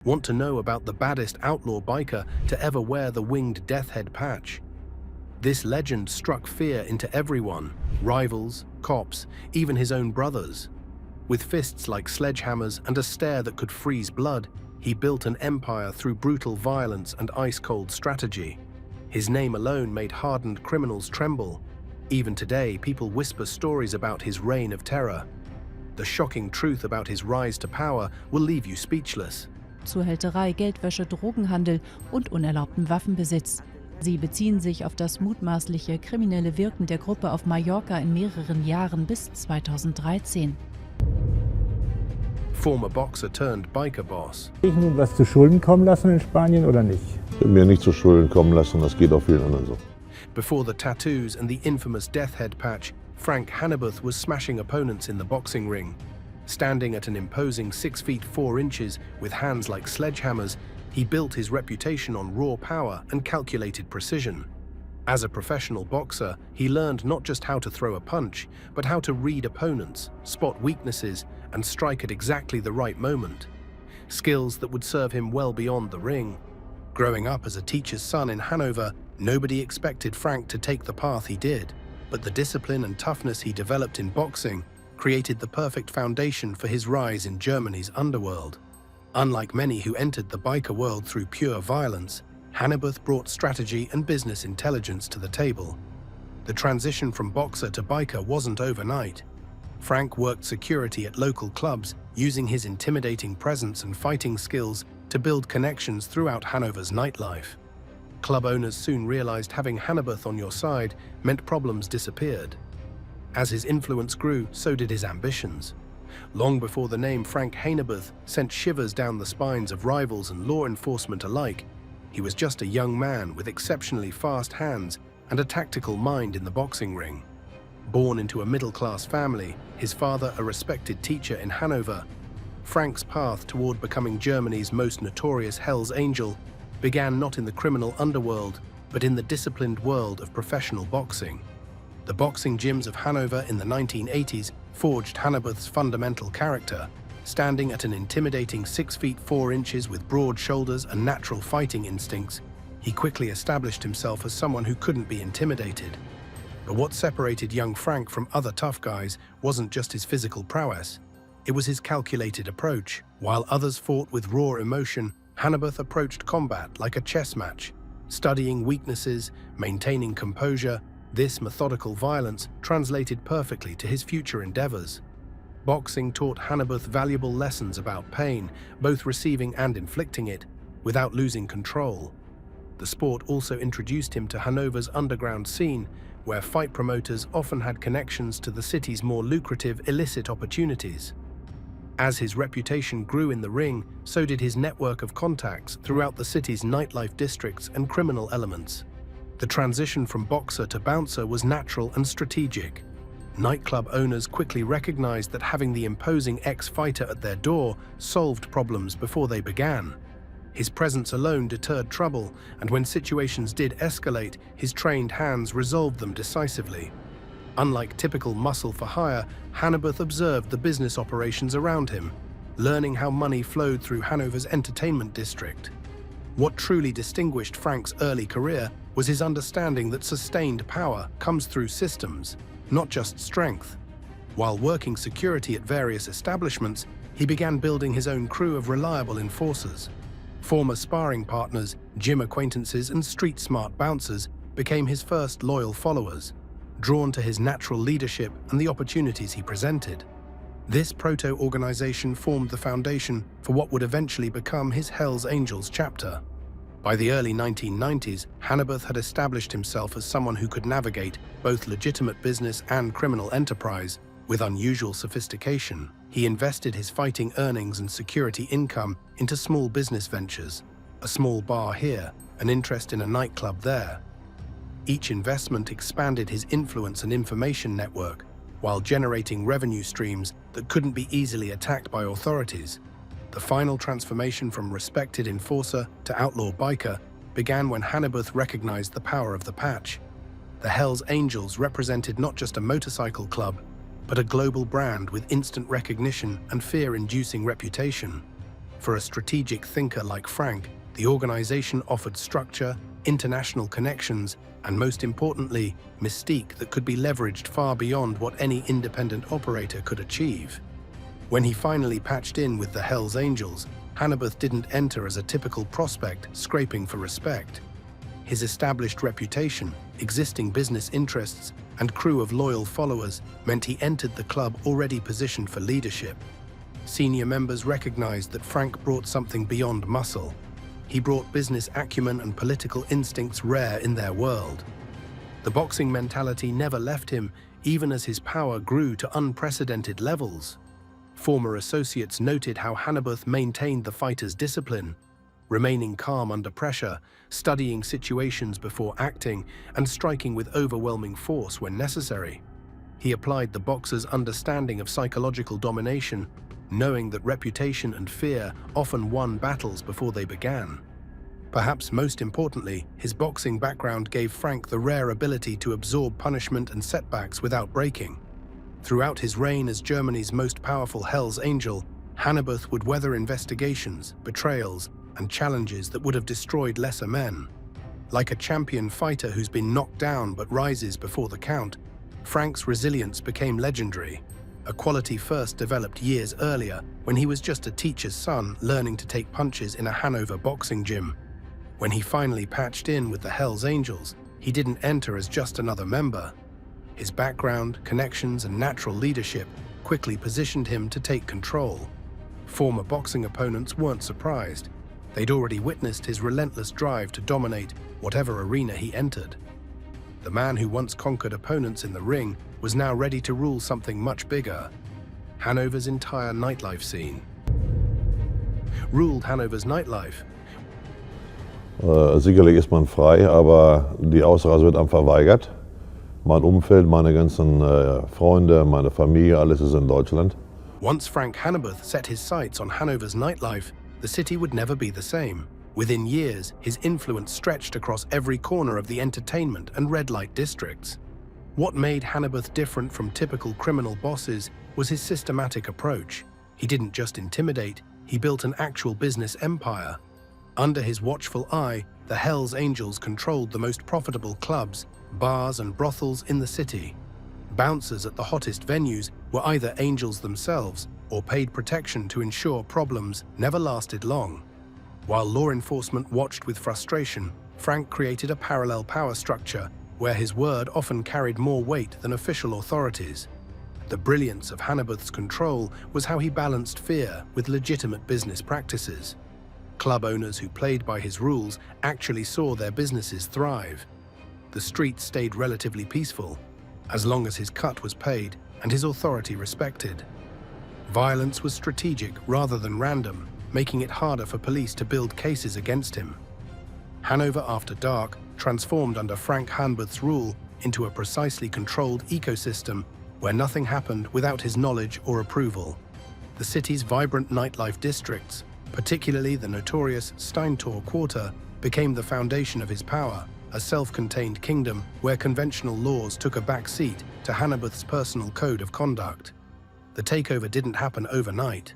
Want to know about the baddest outlaw biker to ever wear the winged death head patch? This legend struck fear into everyone, rivals, cops, even his own brothers. With fists like sledgehammers and a stare that could freeze blood, he built an empire through brutal violence and ice-cold strategy. His name alone made hardened criminals tremble. Even today, people whisper stories about his reign of terror. The shocking truth about his rise to power will leave you speechless. Zuhälterei, Geldwäsche, Drogenhandel und unerlaubten Waffenbesitz. Sie beziehen sich auf das mutmaßliche kriminelle Wirken der Gruppe auf Mallorca in mehreren Jahren bis 2013. Former boxer turned biker boss. Ich nun was zu Schulden kommen lassen in Spanien oder nicht? Mir nicht zu Schulden kommen lassen, das geht auch vielen anderen so. Before the tattoos and the infamous death head patch, Frank Hanover was smashing opponents in the boxing ring. Standing at an imposing 6 feet 4 inches with hands like sledgehammers, he built his reputation on raw power and calculated precision. As a professional boxer, he learned not just how to throw a punch, but how to read opponents, spot weaknesses, and strike at exactly the right moment. Skills that would serve him well beyond the ring. Growing up as a teacher's son in Hanover, nobody expected Frank to take the path he did, but the discipline and toughness he developed in boxing created the perfect foundation for his rise in Germany's underworld. Unlike many who entered the biker world through pure violence, Hanover brought strategy and business intelligence to the table. The transition from boxer to biker wasn't overnight. Frank worked security at local clubs, using his intimidating presence and fighting skills to build connections throughout Hanover's nightlife. Club owners soon realized having Hanover on your side meant problems disappeared. As his influence grew, so did his ambitions. Long before the name Frank Hanover sent shivers down the spines of rivals and law enforcement alike, he was just a young man with exceptionally fast hands and a tactical mind in the boxing ring. Born into a middle-class family, his father a respected teacher in Hanover, Frank's path toward becoming Germany's most notorious Hell's Angel began not in the criminal underworld, but in the disciplined world of professional boxing. The boxing gyms of Hanover in the 1980s forged Hanover's fundamental character. Standing at an intimidating 6 feet 4 inches with broad shoulders and natural fighting instincts, he quickly established himself as someone who couldn't be intimidated. But what separated young Frank from other tough guys wasn't just his physical prowess. It was his calculated approach. While others fought with raw emotion, Hanover approached combat like a chess match, studying weaknesses, maintaining composure. This methodical violence translated perfectly to his future endeavors. Boxing taught Hanover valuable lessons about pain, both receiving and inflicting it, without losing control. The sport also introduced him to Hanover's underground scene, where fight promoters often had connections to the city's more lucrative illicit opportunities. As his reputation grew in the ring, so did his network of contacts throughout the city's nightlife districts and criminal elements. The transition from boxer to bouncer was natural and strategic. Nightclub owners quickly recognized that having the imposing ex-fighter at their door solved problems before they began. His presence alone deterred trouble, and when situations did escalate, his trained hands resolved them decisively. Unlike typical muscle for hire, Hanover observed the business operations around him, learning how money flowed through Hanover's entertainment district. What truly distinguished Frank's early career was his understanding that sustained power comes through systems, not just strength. While working security at various establishments, he began building his own crew of reliable enforcers. Former sparring partners, gym acquaintances, and street-smart bouncers became his first loyal followers, drawn to his natural leadership and the opportunities he presented. This proto-organization formed the foundation for what would eventually become his Hell's Angels chapter. By the early 1990s, Hanover had established himself as someone who could navigate both legitimate business and criminal enterprise with unusual sophistication. He invested his fighting earnings and security income into small business ventures, a small bar here, an interest in a nightclub there. Each investment expanded his influence and information network, while generating revenue streams that couldn't be easily attacked by authorities. The final transformation from respected enforcer to outlaw biker began when Hanover recognized the power of the patch. The Hell's Angels represented not just a motorcycle club, but a global brand with instant recognition and fear-inducing reputation. For a strategic thinker like Frank, the organization offered structure, international connections, and most importantly, mystique that could be leveraged far beyond what any independent operator could achieve. When he finally patched in with the Hells Angels, Hanover didn't enter as a typical prospect scraping for respect. His established reputation, existing business interests, and crew of loyal followers meant he entered the club already positioned for leadership. Senior members recognized that Frank brought something beyond muscle. He brought business acumen and political instincts rare in their world. The boxing mentality never left him, even as his power grew to unprecedented levels. Former associates noted how Hanover maintained the fighter's discipline, remaining calm under pressure, studying situations before acting, and striking with overwhelming force when necessary. He applied the boxer's understanding of psychological domination, knowing that reputation and fear often won battles before they began. Perhaps most importantly, his boxing background gave Frank the rare ability to absorb punishment and setbacks without breaking. Throughout his reign as Germany's most powerful Hells Angel, Hanover would weather investigations, betrayals, and challenges that would have destroyed lesser men. Like a champion fighter who's been knocked down but rises before the count, Frank's resilience became legendary, a quality first developed years earlier when he was just a teacher's son learning to take punches in a Hanover boxing gym. When he finally patched in with the Hells Angels, he didn't enter as just another member. His background, connections, and natural leadership quickly positioned him to take control. Former boxing opponents weren't surprised. They'd already witnessed his relentless drive to dominate whatever arena he entered. The man who once conquered opponents in the ring was now ready to rule something much bigger: Hanover's entire nightlife scene. Ruled Hanover's nightlife? Sicherlich ist man frei, aber die Ausreise wird einem verweigert. Mein Umfeld, meine ganzen Freunde, meine Familie, alles ist in Deutschland. Once Frank Hanover set his sights on Hanover's nightlife, the city would never be the same. Within years, his influence stretched across every corner of the entertainment and red light districts. What made Hanover different from typical criminal bosses was his systematic approach. He didn't just intimidate, he built an actual business empire. Under his watchful eye, the Hells Angels controlled the most profitable clubs, bars, and brothels in the city. Bouncers at the hottest venues were either angels themselves or paid protection to ensure problems never lasted long. While law enforcement watched with frustration, Frank created a parallel power structure where his word often carried more weight than official authorities. The brilliance of Hanover's control was how he balanced fear with legitimate business practices. Club owners who played by his rules actually saw their businesses thrive. The streets stayed relatively peaceful, as long as his cut was paid and his authority respected. Violence was strategic rather than random, making it harder for police to build cases against him. Hanover After Dark transformed under Frank Hanover's rule into a precisely controlled ecosystem where nothing happened without his knowledge or approval. The city's vibrant nightlife districts, particularly the notorious Steintor Quarter, became the foundation of his power, a self-contained kingdom where conventional laws took a back seat to Hanover's personal code of conduct. The takeover didn't happen overnight.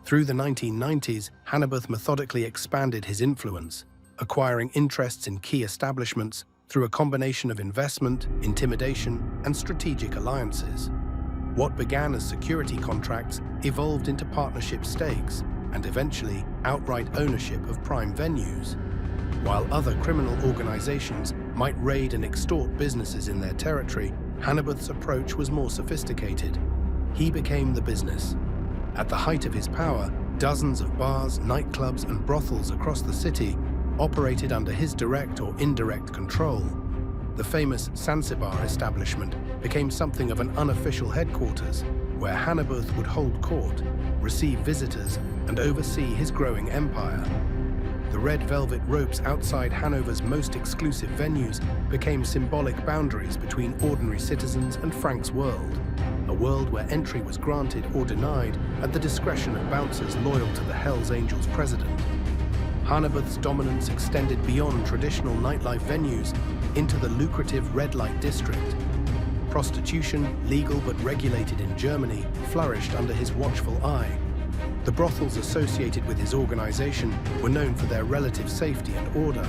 Through the 1990s, Hanover methodically expanded his influence, acquiring interests in key establishments through a combination of investment, intimidation, and strategic alliances. What began as security contracts evolved into partnership stakes and eventually outright ownership of prime venues. While other criminal organizations might raid and extort businesses in their territory, Hanover's approach was more sophisticated. He became the business. At the height of his power, dozens of bars, nightclubs, and brothels across the city operated under his direct or indirect control. The famous Zanzibar establishment became something of an unofficial headquarters, where Hanover would hold court, receive visitors, and oversee his growing empire. The red velvet ropes outside Hanover's most exclusive venues became symbolic boundaries between ordinary citizens and Frank's world, a world where entry was granted or denied at the discretion of bouncers loyal to the Hells Angels president. Hanover's dominance extended beyond traditional nightlife venues into the lucrative red light district. Prostitution, legal but regulated in Germany, flourished under his watchful eye. The brothels associated with his organization were known for their relative safety and order.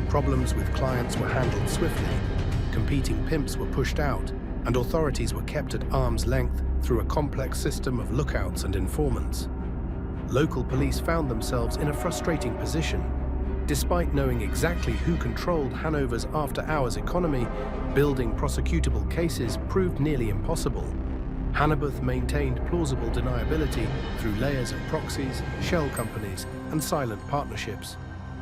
Problems with clients were handled swiftly, competing pimps were pushed out, and authorities were kept at arm's length through a complex system of lookouts and informants. Local police found themselves in a frustrating position. Despite knowing exactly who controlled Hanover's after-hours economy, building prosecutable cases proved nearly impossible. Hanover maintained plausible deniability through layers of proxies, shell companies, and silent partnerships.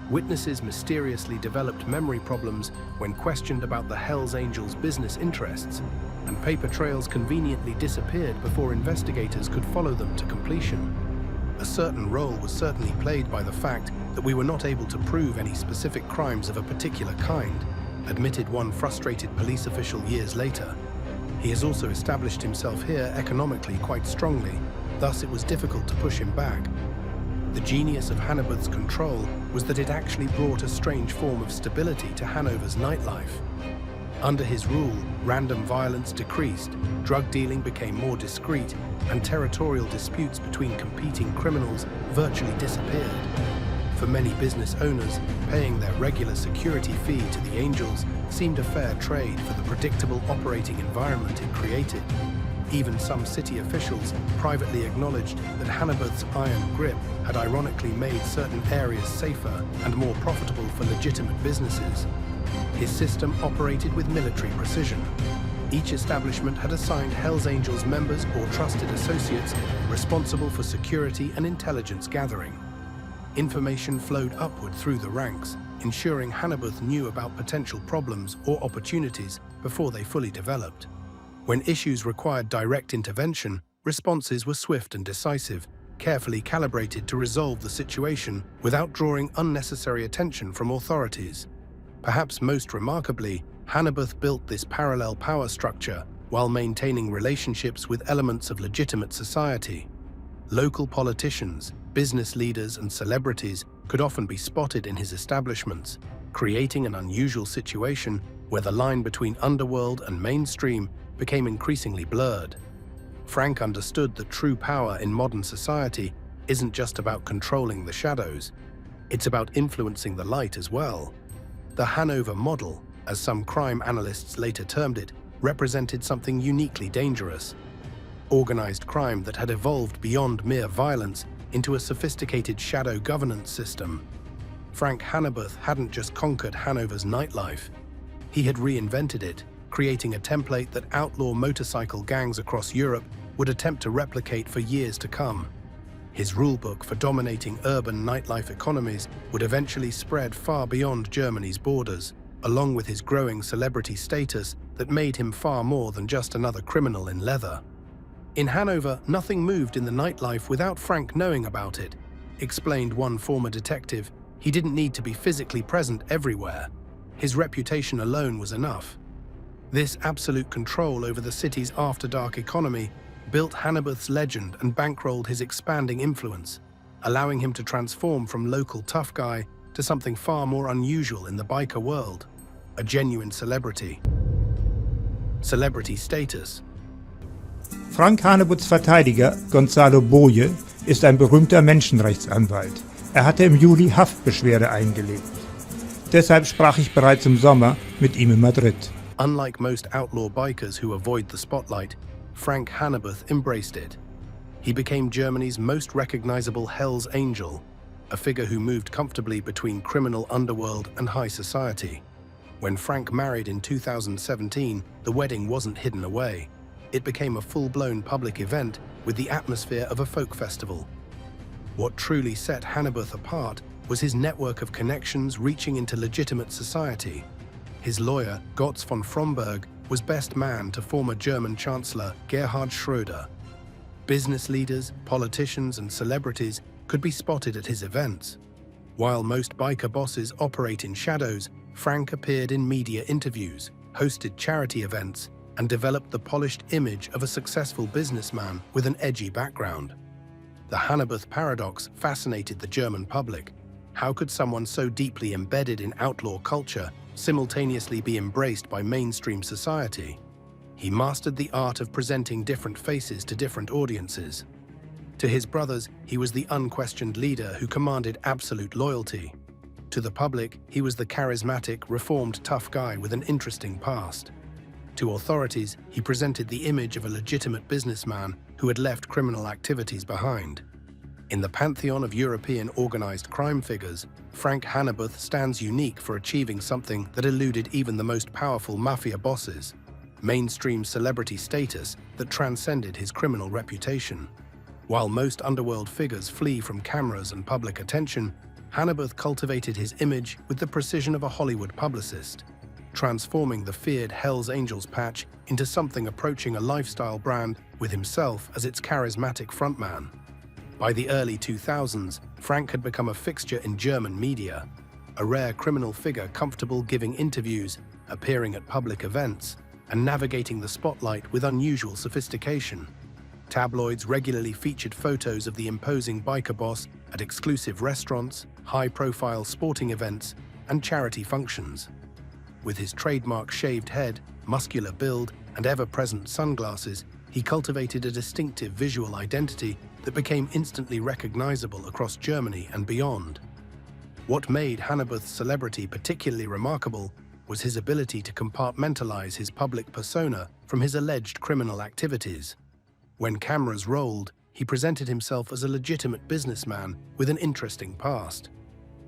Witnesses mysteriously developed memory problems when questioned about the Hells Angels' business interests, and paper trails conveniently disappeared before investigators could follow them to completion. A certain role was certainly played by the fact that we were not able to prove any specific crimes of a particular kind, admitted one frustrated police official years later. He has also established himself here economically quite strongly, thus it was difficult to push him back. The genius of Hanover's control was that it actually brought a strange form of stability to Hanover's nightlife. Under his rule, random violence decreased, drug dealing became more discreet, and territorial disputes between competing criminals virtually disappeared. For many business owners, paying their regular security fee to the Angels seemed a fair trade for the predictable operating environment it created. Even some city officials privately acknowledged that Hanover's iron grip had ironically made certain areas safer and more profitable for legitimate businesses. His system operated with military precision. Each establishment had assigned Hells Angels members or trusted associates responsible for security and intelligence gathering. Information flowed upward through the ranks, ensuring Hanover knew about potential problems or opportunities before they fully developed. When issues required direct intervention, responses were swift and decisive, carefully calibrated to resolve the situation without drawing unnecessary attention from authorities. Perhaps most remarkably, Hanover built this parallel power structure while maintaining relationships with elements of legitimate society. Local politicians, business leaders, and celebrities could often be spotted in his establishments, creating an unusual situation where the line between underworld and mainstream became increasingly blurred. Frank understood that true power in modern society isn't just about controlling the shadows, it's about influencing the light as well. The Hanover model, as some crime analysts later termed it, represented something uniquely dangerous. Organized crime that had evolved beyond mere violence into a sophisticated shadow governance system. Frank Hanover hadn't just conquered Hanover's nightlife, he had reinvented it, creating a template that outlaw motorcycle gangs across Europe would attempt to replicate for years to come. His rulebook for dominating urban nightlife economies would eventually spread far beyond Germany's borders, along with his growing celebrity status that made him far more than just another criminal in leather. In Hanover, nothing moved in the nightlife without Frank knowing about it, explained one former detective. He didn't need to be physically present everywhere. His reputation alone was enough. This absolute control over the city's after-dark economy built Hanover's legend and bankrolled his expanding influence, allowing him to transform from local tough guy to something far more unusual in the biker world, a genuine celebrity. Celebrity status. Frank Hanebutz Verteidiger, Gonzalo Boje, ist ein berühmter Menschenrechtsanwalt. Er hatte im Juli Haftbeschwerde eingelegt. Deshalb sprach ich bereits im Sommer mit ihm in Madrid. Unlike most outlaw bikers who avoid the spotlight, Frank Hanover embraced it. He became Germany's most recognizable Hells Angel, a figure who moved comfortably between criminal underworld and high society. When Frank married in 2017, the wedding wasn't hidden away. It became a full-blown public event with the atmosphere of a folk festival. What truly set Hanover apart was his network of connections reaching into legitimate society. His lawyer, Gotz von Fromberg, was best man to former German Chancellor Gerhard Schröder. Business leaders, politicians, and celebrities could be spotted at his events. While most biker bosses operate in shadows, Frank appeared in media interviews, hosted charity events, and developed the polished image of a successful businessman with an edgy background. The Hanover paradox fascinated the German public. How could someone so deeply embedded in outlaw culture simultaneously be embraced by mainstream society? He mastered the art of presenting different faces to different audiences. To his brothers, he was the unquestioned leader who commanded absolute loyalty. To the public, he was the charismatic, reformed tough guy with an interesting past. To authorities, he presented the image of a legitimate businessman who had left criminal activities behind. In the pantheon of European organized crime figures, Frank Hanover stands unique for achieving something that eluded even the most powerful mafia bosses: mainstream celebrity status that transcended his criminal reputation. While most underworld figures flee from cameras and public attention, Hanover cultivated his image with the precision of a Hollywood publicist, transforming the feared Hells Angels patch into something approaching a lifestyle brand with himself as its charismatic frontman. By the early 2000s, Frank had become a fixture in German media, a rare criminal figure comfortable giving interviews, appearing at public events, and navigating the spotlight with unusual sophistication. Tabloids regularly featured photos of the imposing biker boss at exclusive restaurants, high-profile sporting events, and charity functions. With his trademark shaved head, muscular build, and ever-present sunglasses, he cultivated a distinctive visual identity that became instantly recognizable across Germany and beyond. What made Hanover's celebrity particularly remarkable was his ability to compartmentalize his public persona from his alleged criminal activities. When cameras rolled, he presented himself as a legitimate businessman with an interesting past,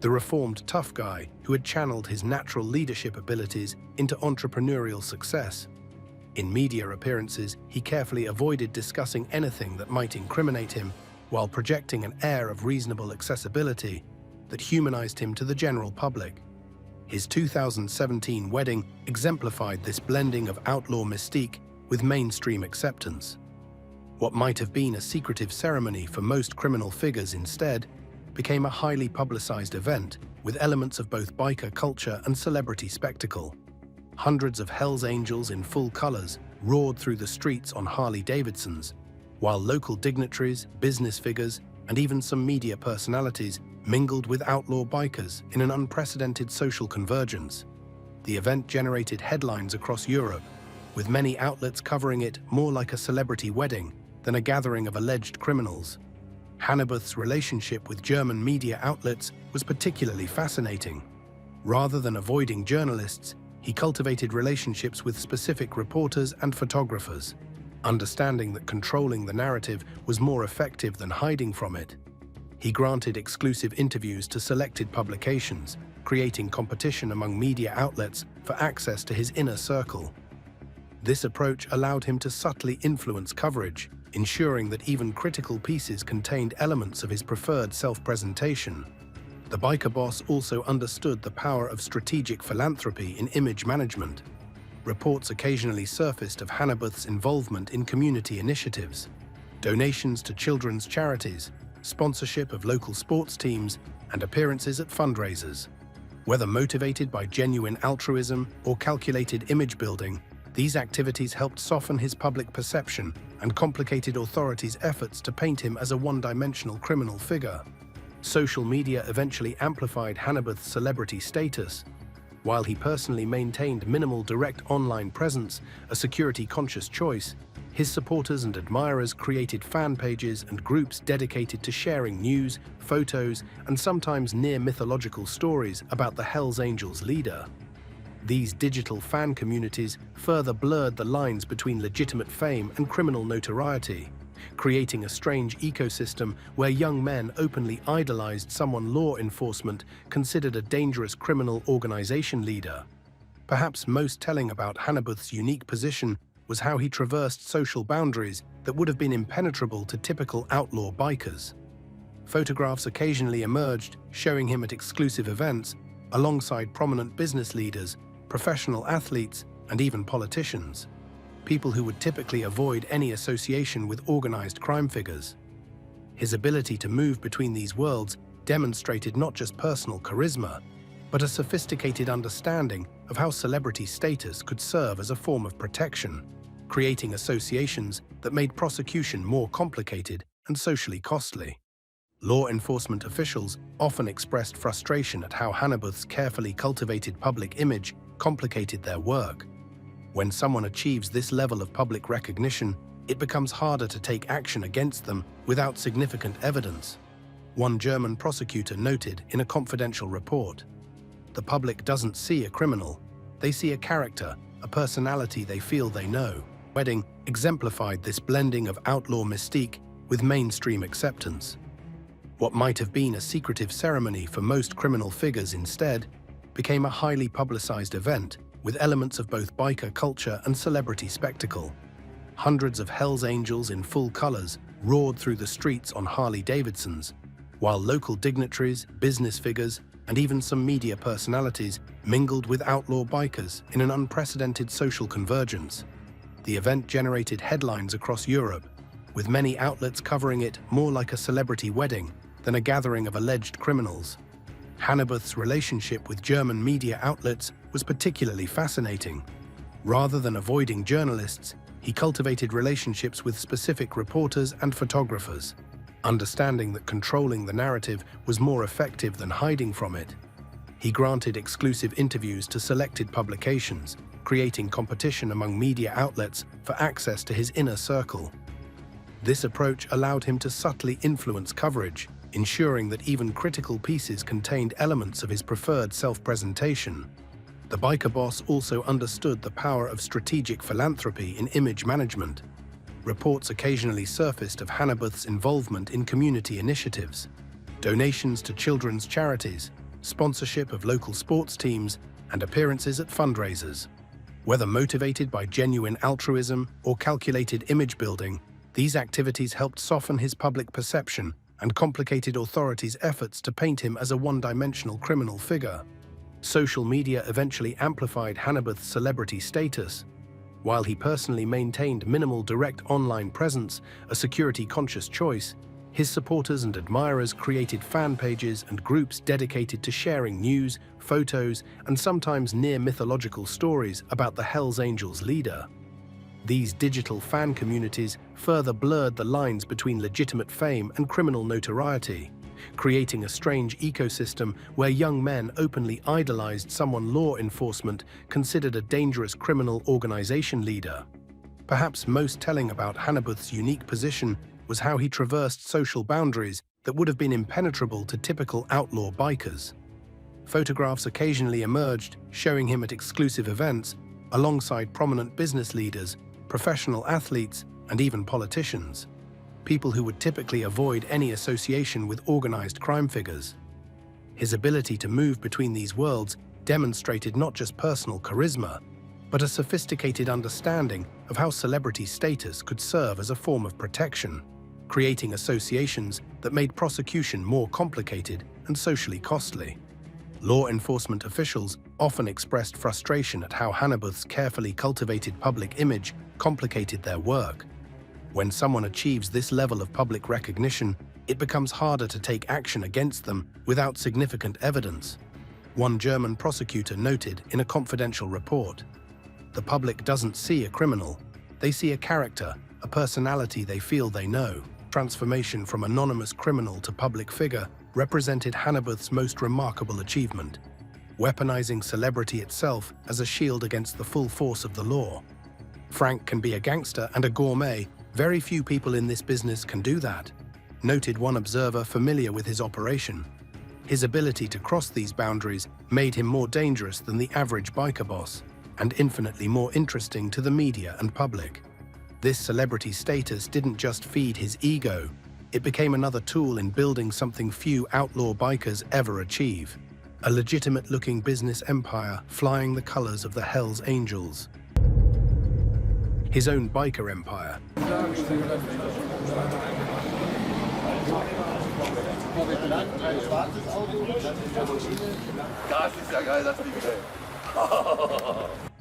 the reformed tough guy who had channeled his natural leadership abilities into entrepreneurial success. In media appearances, he carefully avoided discussing anything that might incriminate him, while projecting an air of reasonable accessibility that humanized him to the general public. His 2017 wedding exemplified this blending of outlaw mystique with mainstream acceptance. What might have been a secretive ceremony for most criminal figures instead became a highly publicized event with elements of both biker culture and celebrity spectacle. Hundreds of Hells Angels in full colors roared through the streets on Harley-Davidsons, while local dignitaries, business figures, and even some media personalities mingled with outlaw bikers in an unprecedented social convergence. The event generated headlines across Europe, with many outlets covering it more like a celebrity wedding than a gathering of alleged criminals. Hanover's relationship with German media outlets was particularly fascinating. Rather than avoiding journalists, he cultivated relationships with specific reporters and photographers, understanding that controlling the narrative was more effective than hiding from it. He granted exclusive interviews to selected publications, creating competition among media outlets for access to his inner circle. This approach allowed him to subtly influence coverage, ensuring that even critical pieces contained elements of his preferred self-presentation. The biker boss also understood the power of strategic philanthropy in image management. Reports occasionally surfaced of Hanover's involvement in community initiatives, donations to children's charities, sponsorship of local sports teams, and appearances at fundraisers. Whether motivated by genuine altruism or calculated image building, these activities helped soften his public perception and complicated authorities' efforts to paint him as a one-dimensional criminal figure. Social media eventually amplified Hanover's celebrity status. While he personally maintained minimal direct online presence, a security-conscious choice, his supporters and admirers created fan pages and groups dedicated to sharing news, photos, and sometimes near-mythological stories about the Hells Angels leader. These digital fan communities further blurred the lines between legitimate fame and criminal notoriety, creating a strange ecosystem where young men openly idolized someone law enforcement considered a dangerous criminal organization leader. Perhaps most telling about Hanover's unique position was how he traversed social boundaries that would have been impenetrable to typical outlaw bikers. Photographs occasionally emerged, showing him at exclusive events, alongside prominent business leaders, professional athletes, and even politicians, people who would typically avoid any association with organized crime figures. His ability to move between these worlds demonstrated not just personal charisma, but a sophisticated understanding of how celebrity status could serve as a form of protection, creating associations that made prosecution more complicated and socially costly. Law enforcement officials often expressed frustration at how Hanover's carefully cultivated public image complicated their work. When someone achieves this level of public recognition, it becomes harder to take action against them without significant evidence. One German prosecutor noted in a confidential report, "The public doesn't see a criminal, they see a character, a personality they feel they know." Wedding exemplified this blending of outlaw mystique with mainstream acceptance. What might have been a secretive ceremony for most criminal figures instead became a highly publicized event with elements of both biker culture and celebrity spectacle. Hundreds of Hells Angels in full colors roared through the streets on Harley-Davidsons, while local dignitaries, business figures, and even some media personalities mingled with outlaw bikers in an unprecedented social convergence. The event generated headlines across Europe, with many outlets covering it more like a celebrity wedding than a gathering of alleged criminals. Hanover's relationship with German media outlets was particularly fascinating. Rather than avoiding journalists, he cultivated relationships with specific reporters and photographers, understanding that controlling the narrative was more effective than hiding from it. He granted exclusive interviews to selected publications, creating competition among media outlets for access to his inner circle. This approach allowed him to subtly influence coverage, ensuring that even critical pieces contained elements of his preferred self-presentation. The biker boss also understood the power of strategic philanthropy in image management. Reports occasionally surfaced of Hanover's involvement in community initiatives, donations to children's charities, sponsorship of local sports teams, and appearances at fundraisers. Whether motivated by genuine altruism or calculated image building, these activities helped soften his public perception and complicated authorities' efforts to paint him as a one-dimensional criminal figure. Social media eventually amplified Hanover's celebrity status. While he personally maintained minimal direct online presence, a security-conscious choice, his supporters and admirers created fan pages and groups dedicated to sharing news, photos, and sometimes near-mythological stories about the Hells Angels leader. These digital fan communities further blurred the lines between legitimate fame and criminal notoriety, creating a strange ecosystem where young men openly idolized someone law enforcement considered a dangerous criminal organization leader. Perhaps most telling about Hanover's unique position was how he traversed social boundaries that would have been impenetrable to typical outlaw bikers. Photographs occasionally emerged, showing him at exclusive events, alongside prominent business leaders, professional athletes, and even politicians, people who would typically avoid any association with organized crime figures. His ability to move between these worlds demonstrated not just personal charisma, but a sophisticated understanding of how celebrity status could serve as a form of protection, creating associations that made prosecution more complicated and socially costly. Law enforcement officials often expressed frustration at how Hanover's carefully cultivated public image complicated their work. When someone achieves this level of public recognition, it becomes harder to take action against them without significant evidence. One German prosecutor noted in a confidential report, "The public doesn't see a criminal, they see a character, a personality they feel they know." Transformation from anonymous criminal to public figure represented Hanover's most remarkable achievement, weaponizing celebrity itself as a shield against the full force of the law. "Frank can be a gangster and a gourmet, very few people in this business can do that," noted one observer familiar with his operation. His ability to cross these boundaries made him more dangerous than the average biker boss, and infinitely more interesting to the media and public. This celebrity status didn't just feed his ego, it became another tool in building something few outlaw bikers ever achieve, a legitimate-looking business empire flying the colors of the Hells Angels. His own biker empire.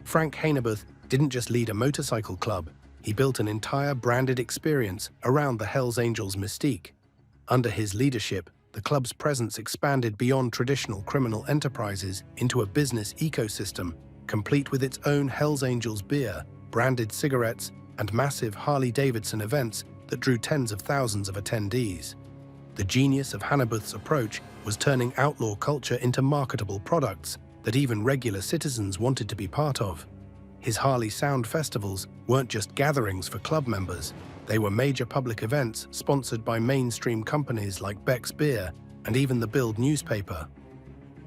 Frank Hanover didn't just lead a motorcycle club, he built an entire branded experience around the Hells Angels mystique. Under his leadership, the club's presence expanded beyond traditional criminal enterprises into a business ecosystem, complete with its own Hells Angels beer, branded cigarettes, and massive Harley-Davidson events that drew tens of thousands of attendees. The genius of Hanover's approach was turning outlaw culture into marketable products that even regular citizens wanted to be part of. His Harley Sound festivals weren't just gatherings for club members. They were major public events sponsored by mainstream companies like Beck's Beer and even the Bild newspaper.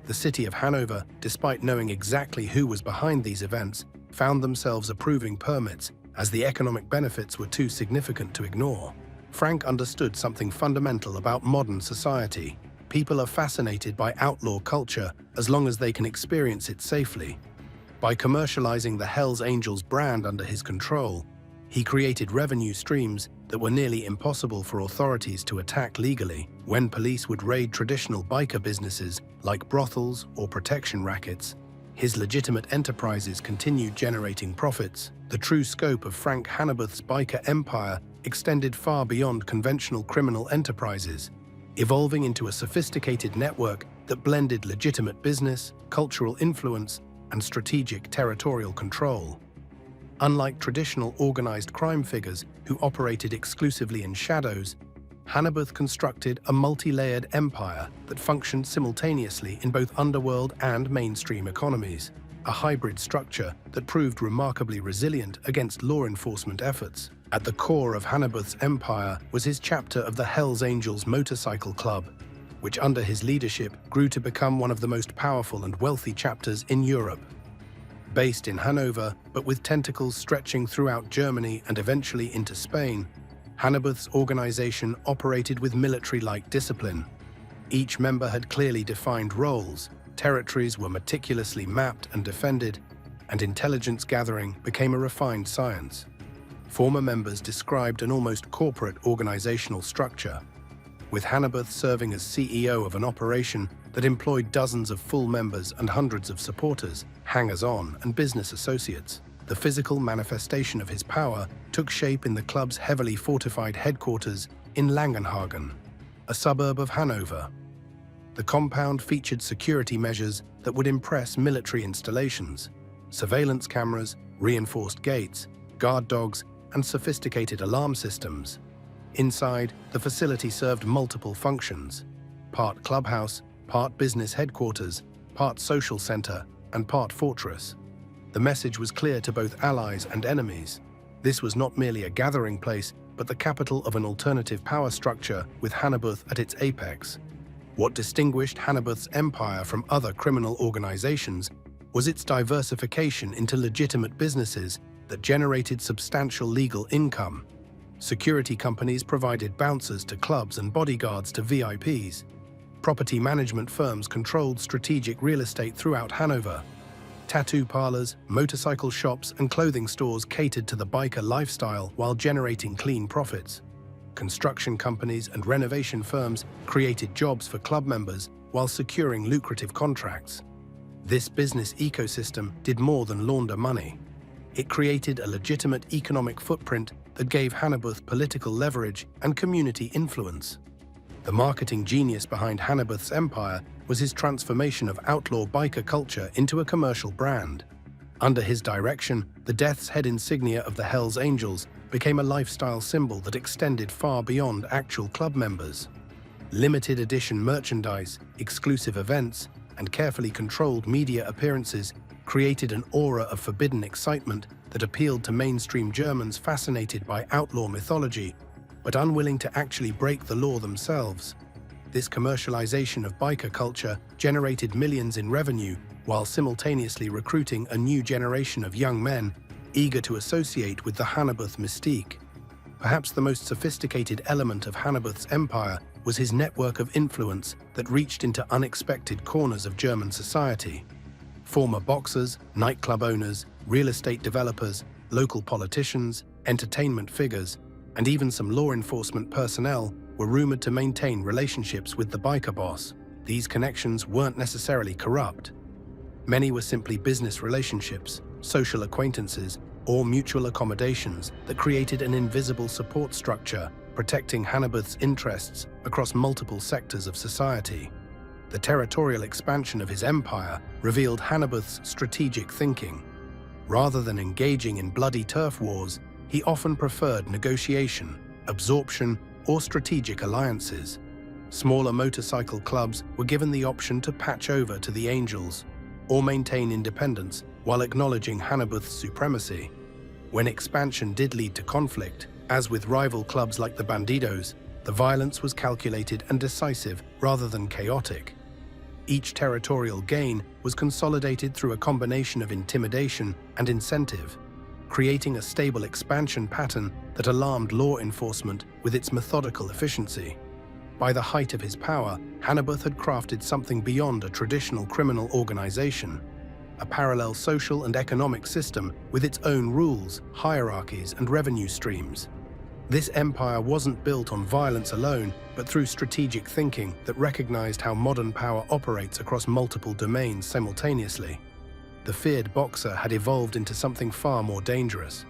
The city of Hanover, despite knowing exactly who was behind these events, found themselves approving permits as the economic benefits were too significant to ignore. Frank understood something fundamental about modern society. People are fascinated by outlaw culture as long as they can experience it safely. By commercializing the Hells Angels brand under his control, he created revenue streams that were nearly impossible for authorities to attack legally. When police would raid traditional biker businesses like brothels or protection rackets, his legitimate enterprises continued generating profits. The true scope of Frank Hanover's biker empire extended far beyond conventional criminal enterprises, evolving into a sophisticated network that blended legitimate business, cultural influence, and strategic territorial control. Unlike traditional organized crime figures who operated exclusively in shadows, Hanover constructed a multi-layered empire that functioned simultaneously in both underworld and mainstream economies, a hybrid structure that proved remarkably resilient against law enforcement efforts. At the core of Hanover's empire was his chapter of the Hells Angels Motorcycle Club, which under his leadership grew to become one of the most powerful and wealthy chapters in Europe. Based in Hanover, but with tentacles stretching throughout Germany and eventually into Spain, Hanover's organization operated with military-like discipline. Each member had clearly defined roles, territories were meticulously mapped and defended, and intelligence gathering became a refined science. Former members described an almost corporate organizational structure, with Hanover serving as CEO of an operation that employed dozens of full members and hundreds of supporters, hangers-on, and business associates. The physical manifestation of his power took shape in the club's heavily fortified headquarters in Langenhagen, a suburb of Hanover. The compound featured security measures that would impress military installations, surveillance cameras, reinforced gates, guard dogs, and sophisticated alarm systems. Inside, the facility served multiple functions: part clubhouse, part business headquarters, part social center, and part fortress. The message was clear to both allies and enemies. This was not merely a gathering place, but the capital of an alternative power structure with Hanover at its apex. What distinguished Hanover's empire from other criminal organizations was its diversification into legitimate businesses that generated substantial legal income. Security companies provided bouncers to clubs and bodyguards to VIPs. Property management firms controlled strategic real estate throughout Hanover. Tattoo parlors, motorcycle shops, and clothing stores catered to the biker lifestyle while generating clean profits. Construction companies and renovation firms created jobs for club members while securing lucrative contracts. This business ecosystem did more than launder money. It created a legitimate economic footprint that gave Hanover political leverage and community influence. The marketing genius behind Hanover's empire was his transformation of outlaw biker culture into a commercial brand. Under his direction, the Death's Head insignia of the Hells Angels became a lifestyle symbol that extended far beyond actual club members. Limited edition merchandise, exclusive events, and carefully controlled media appearances created an aura of forbidden excitement that appealed to mainstream Germans fascinated by outlaw mythology, but unwilling to actually break the law themselves. This commercialization of biker culture generated millions in revenue while simultaneously recruiting a new generation of young men eager to associate with the Hanover mystique. Perhaps the most sophisticated element of Hanover's empire was his network of influence that reached into unexpected corners of German society. Former boxers, nightclub owners, real estate developers, local politicians, entertainment figures, and even some law enforcement personnel were rumored to maintain relationships with the biker boss. These connections weren't necessarily corrupt. Many were simply business relationships, social acquaintances, or mutual accommodations that created an invisible support structure protecting Hanover's interests across multiple sectors of society. The territorial expansion of his empire revealed Hanover's strategic thinking. Rather than engaging in bloody turf wars, he often preferred negotiation, absorption, or strategic alliances. Smaller motorcycle clubs were given the option to patch over to the Angels or maintain independence while acknowledging Hanover's supremacy. When expansion did lead to conflict, as with rival clubs like the Bandidos, the violence was calculated and decisive rather than chaotic. Each territorial gain was consolidated through a combination of intimidation and incentive, creating a stable expansion pattern that alarmed law enforcement with its methodical efficiency. By the height of his power, Hanover had crafted something beyond a traditional criminal organization, a parallel social and economic system with its own rules, hierarchies, and revenue streams. This empire wasn't built on violence alone, but through strategic thinking that recognized how modern power operates across multiple domains simultaneously. The feared boxer had evolved into something far more dangerous,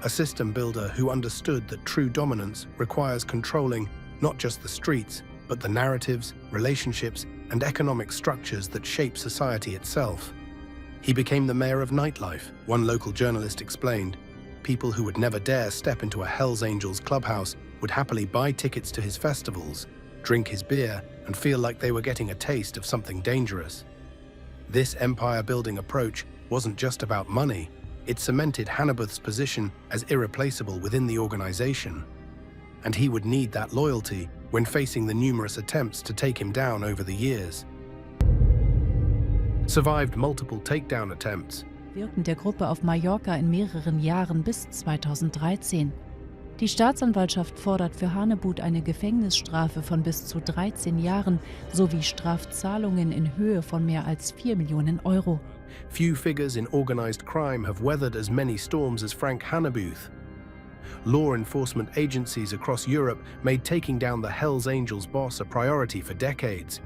a system builder who understood that true dominance requires controlling not just the streets, but the narratives, relationships, and economic structures that shape society itself. He became the mayor of nightlife, one local journalist explained. People who would never dare step into a Hells Angels clubhouse would happily buy tickets to his festivals, drink his beer, and feel like they were getting a taste of something dangerous. This empire-building approach wasn't just about money. It cemented Hanover's position as irreplaceable within the organization. And he would need that loyalty when facing the numerous attempts to take him down over the years. Survived multiple takedown attempts. Wirken der Gruppe auf Mallorca in mehreren Jahren bis 2013. Die Staatsanwaltschaft fordert für Hanebut eine Gefängnisstrafe von bis zu 13 Jahren sowie Strafzahlungen in Höhe von mehr als 4 Millionen Euro. Few figures in organized crime have weathered as many storms as Frank Hanover. Law enforcement agencies across Europe made taking down the Hells Angels boss a priority for decades.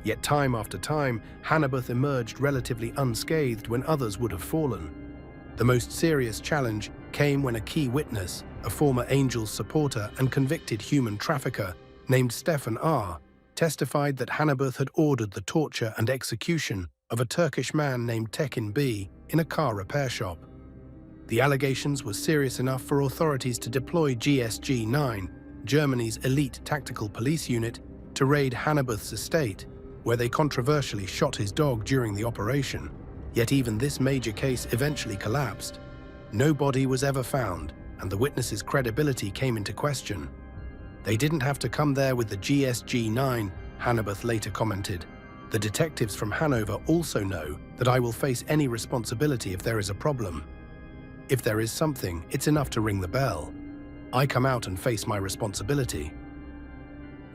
Yet time after time, Hanover emerged relatively unscathed when others would have fallen. The most serious challenge came when a key witness, a former Angels supporter and convicted human trafficker named Stefan R., testified that Hanover had ordered the torture and execution of a Turkish man named Tekin B in a car repair shop. The allegations were serious enough for authorities to deploy GSG-9, Germany's elite tactical police unit, to raid Hanover's estate, where they controversially shot his dog during the operation. Yet even this major case eventually collapsed. No body was ever found, and the witnesses' credibility came into question. They didn't have to come there with the GSG-9, Hanover later commented. The detectives from Hanover also know that I will face any responsibility if there is a problem. If there is something, it's enough to ring the bell. I come out and face my responsibility.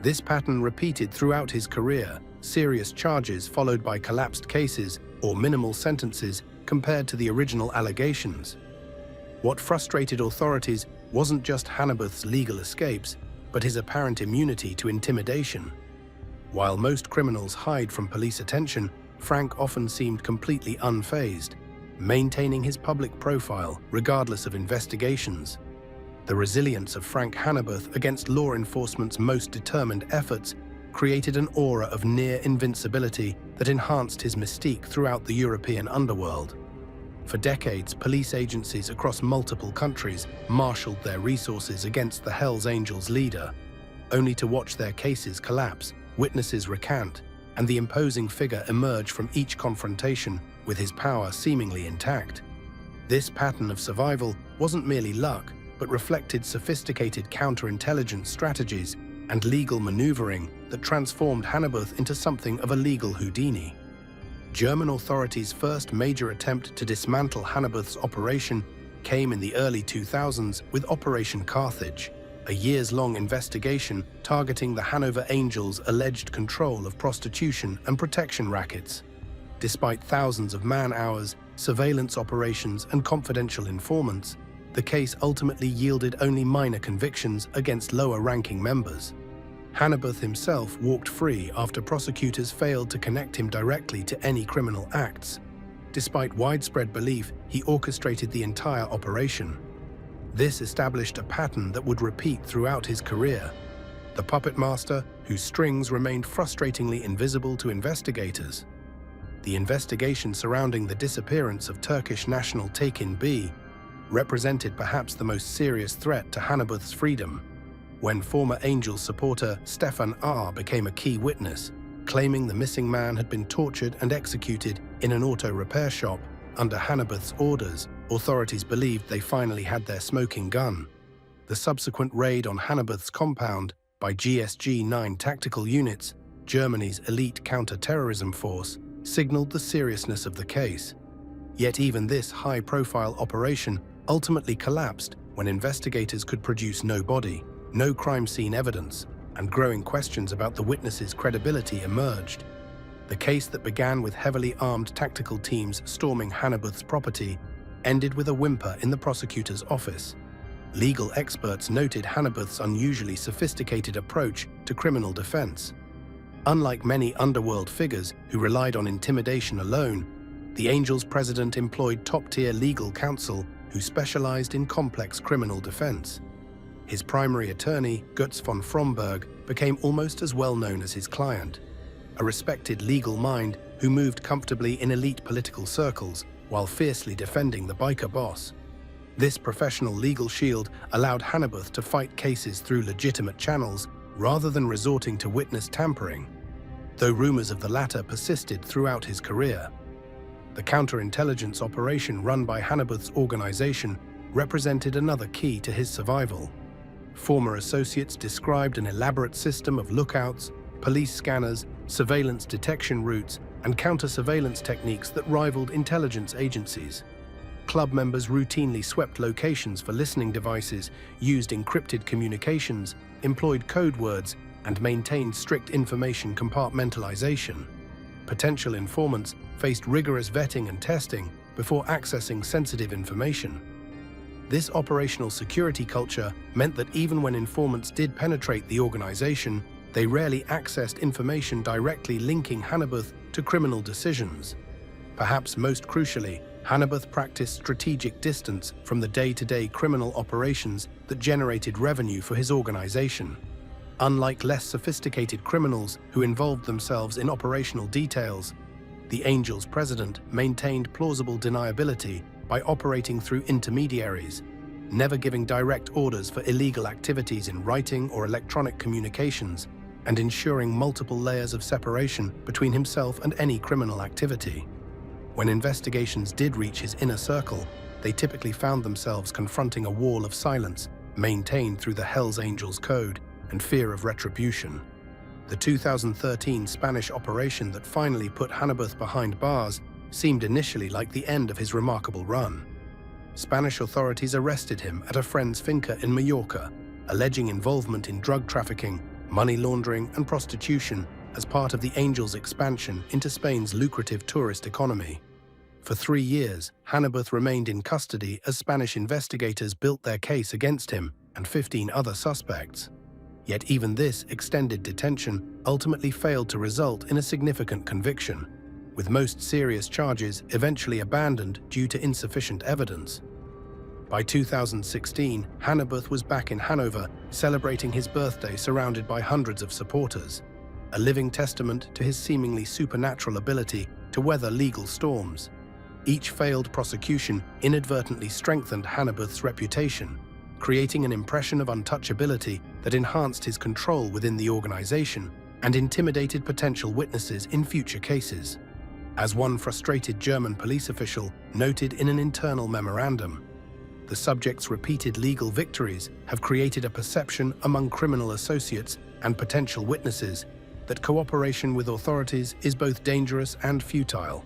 This pattern repeated throughout his career, serious charges followed by collapsed cases or minimal sentences compared to the original allegations. What frustrated authorities wasn't just Hanover's legal escapes, but his apparent immunity to intimidation. While most criminals hide from police attention, Frank often seemed completely unfazed, maintaining his public profile regardless of investigations. The resilience of Frank Hanover against law enforcement's most determined efforts created an aura of near invincibility that enhanced his mystique throughout the European underworld. For decades, police agencies across multiple countries marshaled their resources against the Hells Angels leader, only to watch their cases collapse, witnesses recant, and the imposing figure emerge from each confrontation with his power seemingly intact. This pattern of survival wasn't merely luck, but reflected sophisticated counterintelligence strategies and legal maneuvering that transformed Hanover into something of a legal Houdini. German authorities' first major attempt to dismantle Hanover's operation came in the early 2000s with Operation Carthage, a years-long investigation targeting the Hanover Angels' alleged control of prostitution and protection rackets. Despite thousands of man-hours, surveillance operations, and confidential informants, the case ultimately yielded only minor convictions against lower-ranking members. Hanover himself walked free after prosecutors failed to connect him directly to any criminal acts. Despite widespread belief, he orchestrated the entire operation. This established a pattern that would repeat throughout his career. The puppet master, whose strings remained frustratingly invisible to investigators. The investigation surrounding the disappearance of Turkish national Tekin B represented perhaps the most serious threat to Hanover's freedom, when former Angels supporter Stefan R. became a key witness, claiming the missing man had been tortured and executed in an auto repair shop under Hanover's orders, authorities believed they finally had their smoking gun. The subsequent raid on Hanover's compound by GSG-9 tactical units, Germany's elite counter-terrorism force, signaled the seriousness of the case. Yet even this high-profile operation ultimately collapsed when investigators could produce no body, no crime scene evidence, and growing questions about the witnesses' credibility emerged. The case that began with heavily armed tactical teams storming Hanover's property ended with a whimper in the prosecutor's office. Legal experts noted Hanover's unusually sophisticated approach to criminal defense. Unlike many underworld figures who relied on intimidation alone, the Angels' president employed top-tier legal counsel who specialized in complex criminal defense. His primary attorney, Götz von Fromberg, became almost as well known as his client, a respected legal mind who moved comfortably in elite political circles while fiercely defending the biker boss. This professional legal shield allowed Hanover to fight cases through legitimate channels rather than resorting to witness tampering, though rumors of the latter persisted throughout his career. The counterintelligence operation run by Hanover's organization represented another key to his survival. Former associates described an elaborate system of lookouts, police scanners, surveillance detection routes, and counter-surveillance techniques that rivaled intelligence agencies. Club members routinely swept locations for listening devices, used encrypted communications, employed code words, and maintained strict information compartmentalization. Potential informants faced rigorous vetting and testing before accessing sensitive information. This operational security culture meant that even when informants did penetrate the organization, they rarely accessed information directly linking Hanover to criminal decisions. Perhaps most crucially, Hanover practiced strategic distance from the day-to-day criminal operations that generated revenue for his organization. Unlike less sophisticated criminals who involved themselves in operational details, the Angels' president maintained plausible deniability by operating through intermediaries, never giving direct orders for illegal activities in writing or electronic communications, and ensuring multiple layers of separation between himself and any criminal activity. When investigations did reach his inner circle, they typically found themselves confronting a wall of silence maintained through the Hells Angels Code and fear of retribution. The 2013 Spanish operation that finally put Hanover behind bars seemed initially like the end of his remarkable run. Spanish authorities arrested him at a friend's finca in Mallorca, alleging involvement in drug trafficking, money laundering, and prostitution as part of the Angels' expansion into Spain's lucrative tourist economy. For 3 years, Hanover remained in custody as Spanish investigators built their case against him and 15 other suspects. Yet even this extended detention ultimately failed to result in a significant conviction, with most serious charges eventually abandoned due to insufficient evidence. By 2016, Hanover was back in Hanover, celebrating his birthday surrounded by hundreds of supporters, a living testament to his seemingly supernatural ability to weather legal storms. Each failed prosecution inadvertently strengthened Hanover's reputation, creating an impression of untouchability that enhanced his control within the organization and intimidated potential witnesses in future cases. As one frustrated German police official noted in an internal memorandum, the subject's repeated legal victories have created a perception among criminal associates and potential witnesses that cooperation with authorities is both dangerous and futile,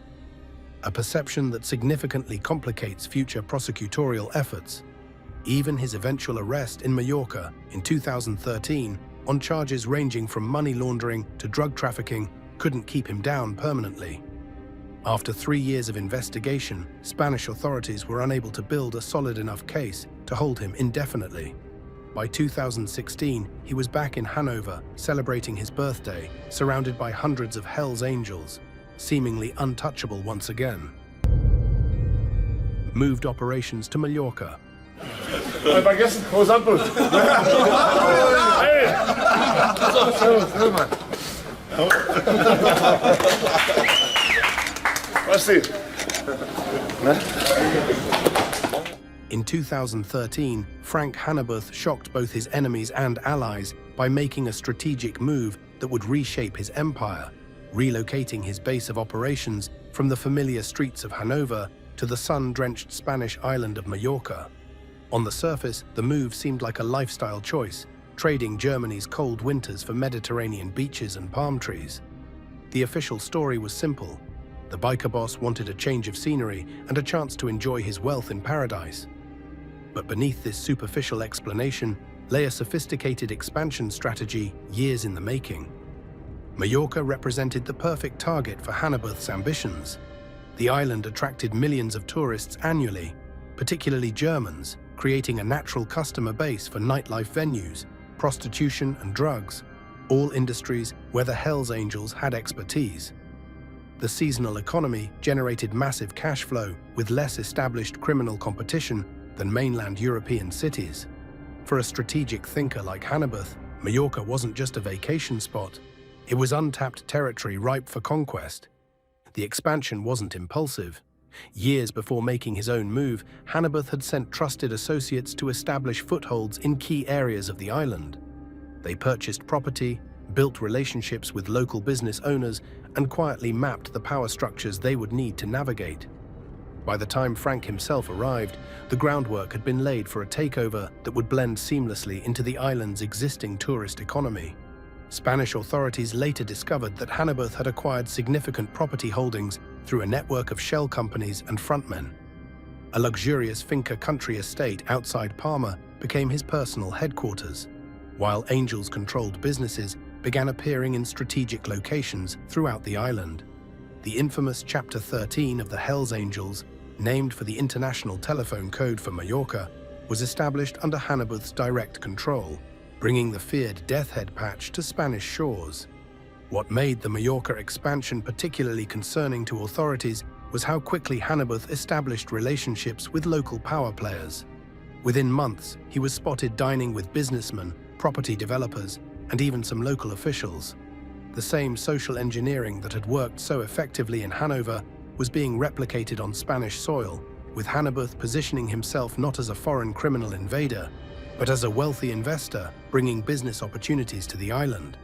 a perception that significantly complicates future prosecutorial efforts. Even his eventual arrest in Mallorca in 2013 on charges ranging from money laundering to drug trafficking couldn't keep him down permanently. After 3 years of investigation, Spanish authorities were unable to build a solid enough case to hold him indefinitely. By 2016, he was back in Hanover, celebrating his birthday, surrounded by hundreds of Hells Angels, seemingly untouchable once again. Moved operations to Mallorca. Vergessen, wo ist Sandblut? Hey! So, Mann. Was ist In 2013, Frank Hanover shocked both his enemies and allies by making a strategic move that would reshape his empire, relocating his base of operations from the familiar streets of Hanover to the sun-drenched Spanish island of Mallorca. On the surface, the move seemed like a lifestyle choice, trading Germany's cold winters for Mediterranean beaches and palm trees. The official story was simple. The biker boss wanted a change of scenery and a chance to enjoy his wealth in paradise. But beneath this superficial explanation lay a sophisticated expansion strategy years in the making. Mallorca represented the perfect target for Hanover's ambitions. The island attracted millions of tourists annually, particularly Germans, creating a natural customer base for nightlife venues, prostitution and drugs, all industries where the Hells Angels had expertise. The seasonal economy generated massive cash flow with less established criminal competition than mainland European cities. For a strategic thinker like Hanover, Mallorca wasn't just a vacation spot. It was untapped territory ripe for conquest. The expansion wasn't impulsive. Years before making his own move, Hanover had sent trusted associates to establish footholds in key areas of the island. They purchased property, built relationships with local business owners, and quietly mapped the power structures they would need to navigate. By the time Frank himself arrived, the groundwork had been laid for a takeover that would blend seamlessly into the island's existing tourist economy. Spanish authorities later discovered that Hanover had acquired significant property holdings through a network of shell companies and frontmen. A luxurious finca country estate outside Palma became his personal headquarters, while Angels-controlled businesses began appearing in strategic locations throughout the island. The infamous Chapter 13 of the Hells Angels, named for the international telephone code for Mallorca, was established under Hanover's direct control, bringing the feared Death Head patch to Spanish shores. What made the Mallorca expansion particularly concerning to authorities was how quickly Hanover established relationships with local power players. Within months, he was spotted dining with businessmen, property developers, and even some local officials. The same social engineering that had worked so effectively in Hanover was being replicated on Spanish soil, with Hanover positioning himself not as a foreign criminal invader, but as a wealthy investor bringing business opportunities to the island.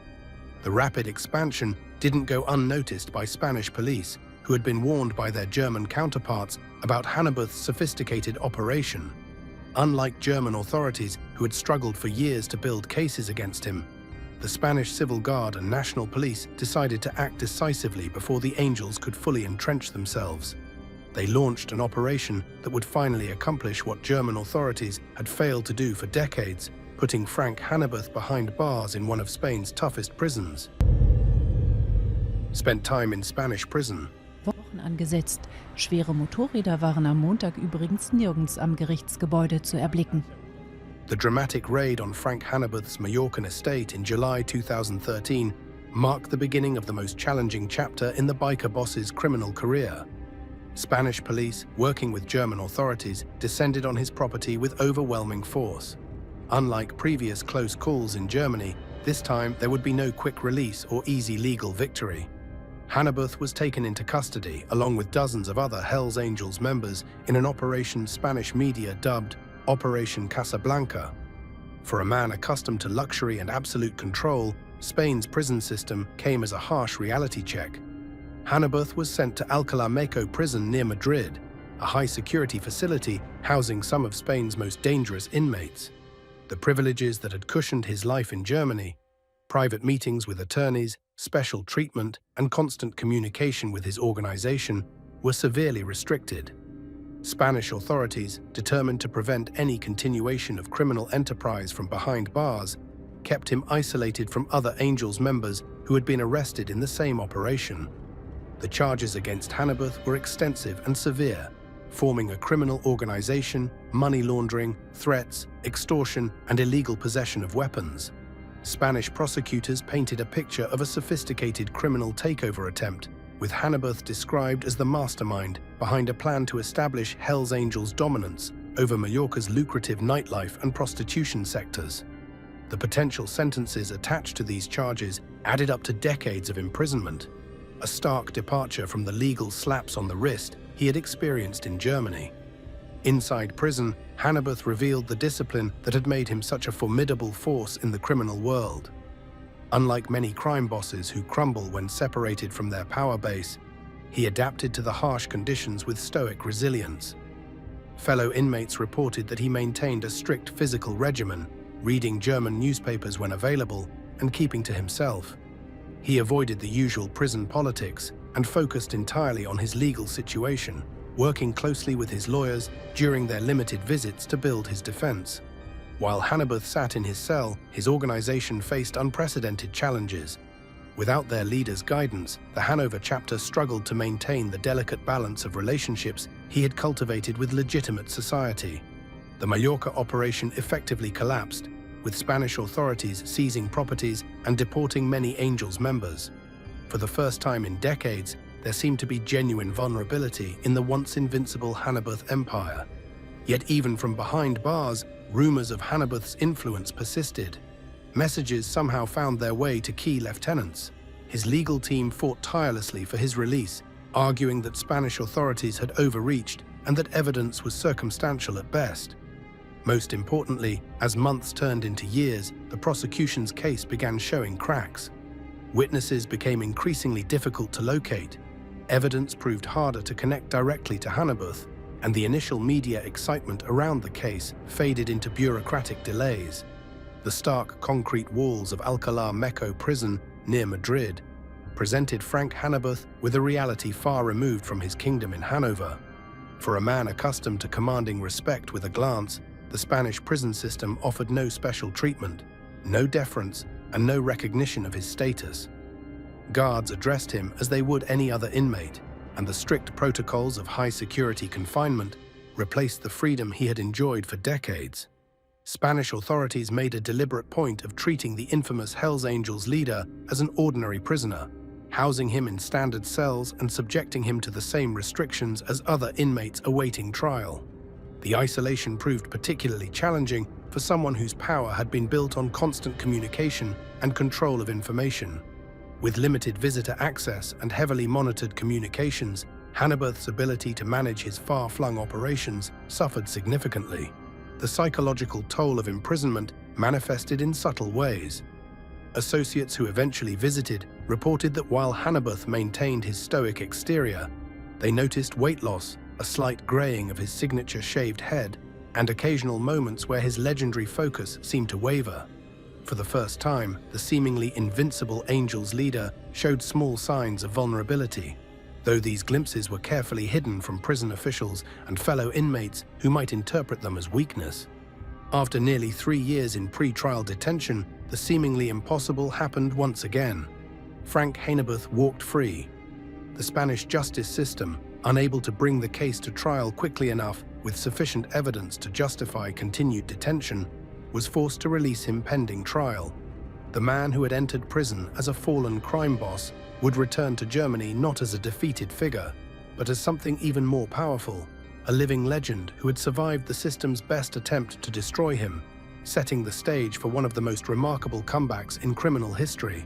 The rapid expansion didn't go unnoticed by Spanish police, who had been warned by their German counterparts about Hanover's sophisticated operation. Unlike German authorities, who had struggled for years to build cases against him, the Spanish Civil Guard and National Police decided to act decisively before the Angels could fully entrench themselves. They launched an operation that would finally accomplish what German authorities had failed to do for decades, putting Frank Hanover behind bars in one of Spain's toughest prisons. Spent time in Spanish prison. Wochen angesetzt. Schwere Motorräder waren am Montag übrigens nirgends am Gerichtsgebäude zu erblicken. The dramatic raid on Frank Hanover's Mallorcan estate in July 2013 marked the beginning of the most challenging chapter in the biker boss's criminal career. Spanish police, working with German authorities, descended on his property with overwhelming force. Unlike previous close calls in Germany, this time there would be no quick release or easy legal victory. Hanover was taken into custody along with dozens of other Hells Angels members in an operation Spanish media dubbed Operation Casablanca. For a man accustomed to luxury and absolute control, Spain's prison system came as a harsh reality check. Hanover was sent to Alcalá Meco prison near Madrid, a high-security facility housing some of Spain's most dangerous inmates. The privileges that had cushioned his life in Germany, private meetings with attorneys, special treatment, and constant communication with his organization, were severely restricted. Spanish authorities, determined to prevent any continuation of criminal enterprise from behind bars, kept him isolated from other Angels members who had been arrested in the same operation. The charges against Hanover were extensive and severe, forming a criminal organization, money laundering, threats, extortion, and illegal possession of weapons. Spanish prosecutors painted a picture of a sophisticated criminal takeover attempt, with Hanover described as the mastermind behind a plan to establish Hells Angels' dominance over Mallorca's lucrative nightlife and prostitution sectors. The potential sentences attached to these charges added up to decades of imprisonment, a stark departure from the legal slaps on the wrist he had experienced in Germany. Inside prison, Hanover revealed the discipline that had made him such a formidable force in the criminal world. Unlike many crime bosses who crumble when separated from their power base, He adapted to the harsh conditions with stoic resilience. Fellow inmates reported that he maintained a strict physical regimen, reading German newspapers when available and keeping to himself. He avoided the usual prison politics and focused entirely on his legal situation, working closely with his lawyers during their limited visits to build his defense. While Hanover sat in his cell, his organization faced unprecedented challenges. Without their leader's guidance, the Hanover chapter struggled to maintain the delicate balance of relationships he had cultivated with legitimate society. The Mallorca operation effectively collapsed, with Spanish authorities seizing properties and deporting many Angels members. For the first time in decades, there seemed to be genuine vulnerability in the once invincible Hanover empire. Yet even from behind bars, rumors of Hanover's influence persisted. Messages somehow found their way to key lieutenants. His legal team fought tirelessly for his release, arguing that Spanish authorities had overreached and that evidence was circumstantial at best. Most importantly, as months turned into years, the prosecution's case began showing cracks. Witnesses became increasingly difficult to locate. Evidence proved harder to connect directly to Hanover, and the initial media excitement around the case faded into bureaucratic delays. The stark concrete walls of Alcalá Meco prison near Madrid presented Frank Hanover with a reality far removed from his kingdom in Hanover. For a man accustomed to commanding respect with a glance, the Spanish prison system offered no special treatment, no deference, and no recognition of his status. Guards addressed him as they would any other inmate, and the strict protocols of high-security confinement replaced the freedom he had enjoyed for decades. Spanish authorities made a deliberate point of treating the infamous Hells Angels leader as an ordinary prisoner, housing him in standard cells and subjecting him to the same restrictions as other inmates awaiting trial. The isolation proved particularly challenging for someone whose power had been built on constant communication and control of information. With limited visitor access and heavily monitored communications, Hanover's ability to manage his far-flung operations suffered significantly. The psychological toll of imprisonment manifested in subtle ways. Associates who eventually visited reported that while Hanover maintained his stoic exterior, they noticed weight loss, a slight graying of his signature shaved head, and occasional moments where his legendary focus seemed to waver. For the first time, the seemingly invincible Angels leader showed small signs of vulnerability, though these glimpses were carefully hidden from prison officials and fellow inmates who might interpret them as weakness. After nearly 3 years in pre-trial detention, the seemingly impossible happened once again. Frank Hanover walked free. The Spanish justice system, unable to bring the case to trial quickly enough with sufficient evidence to justify continued detention, was forced to release him pending trial. The man who had entered prison as a fallen crime boss would return to Germany not as a defeated figure, but as something even more powerful, a living legend who had survived the system's best attempt to destroy him, setting the stage for one of the most remarkable comebacks in criminal history.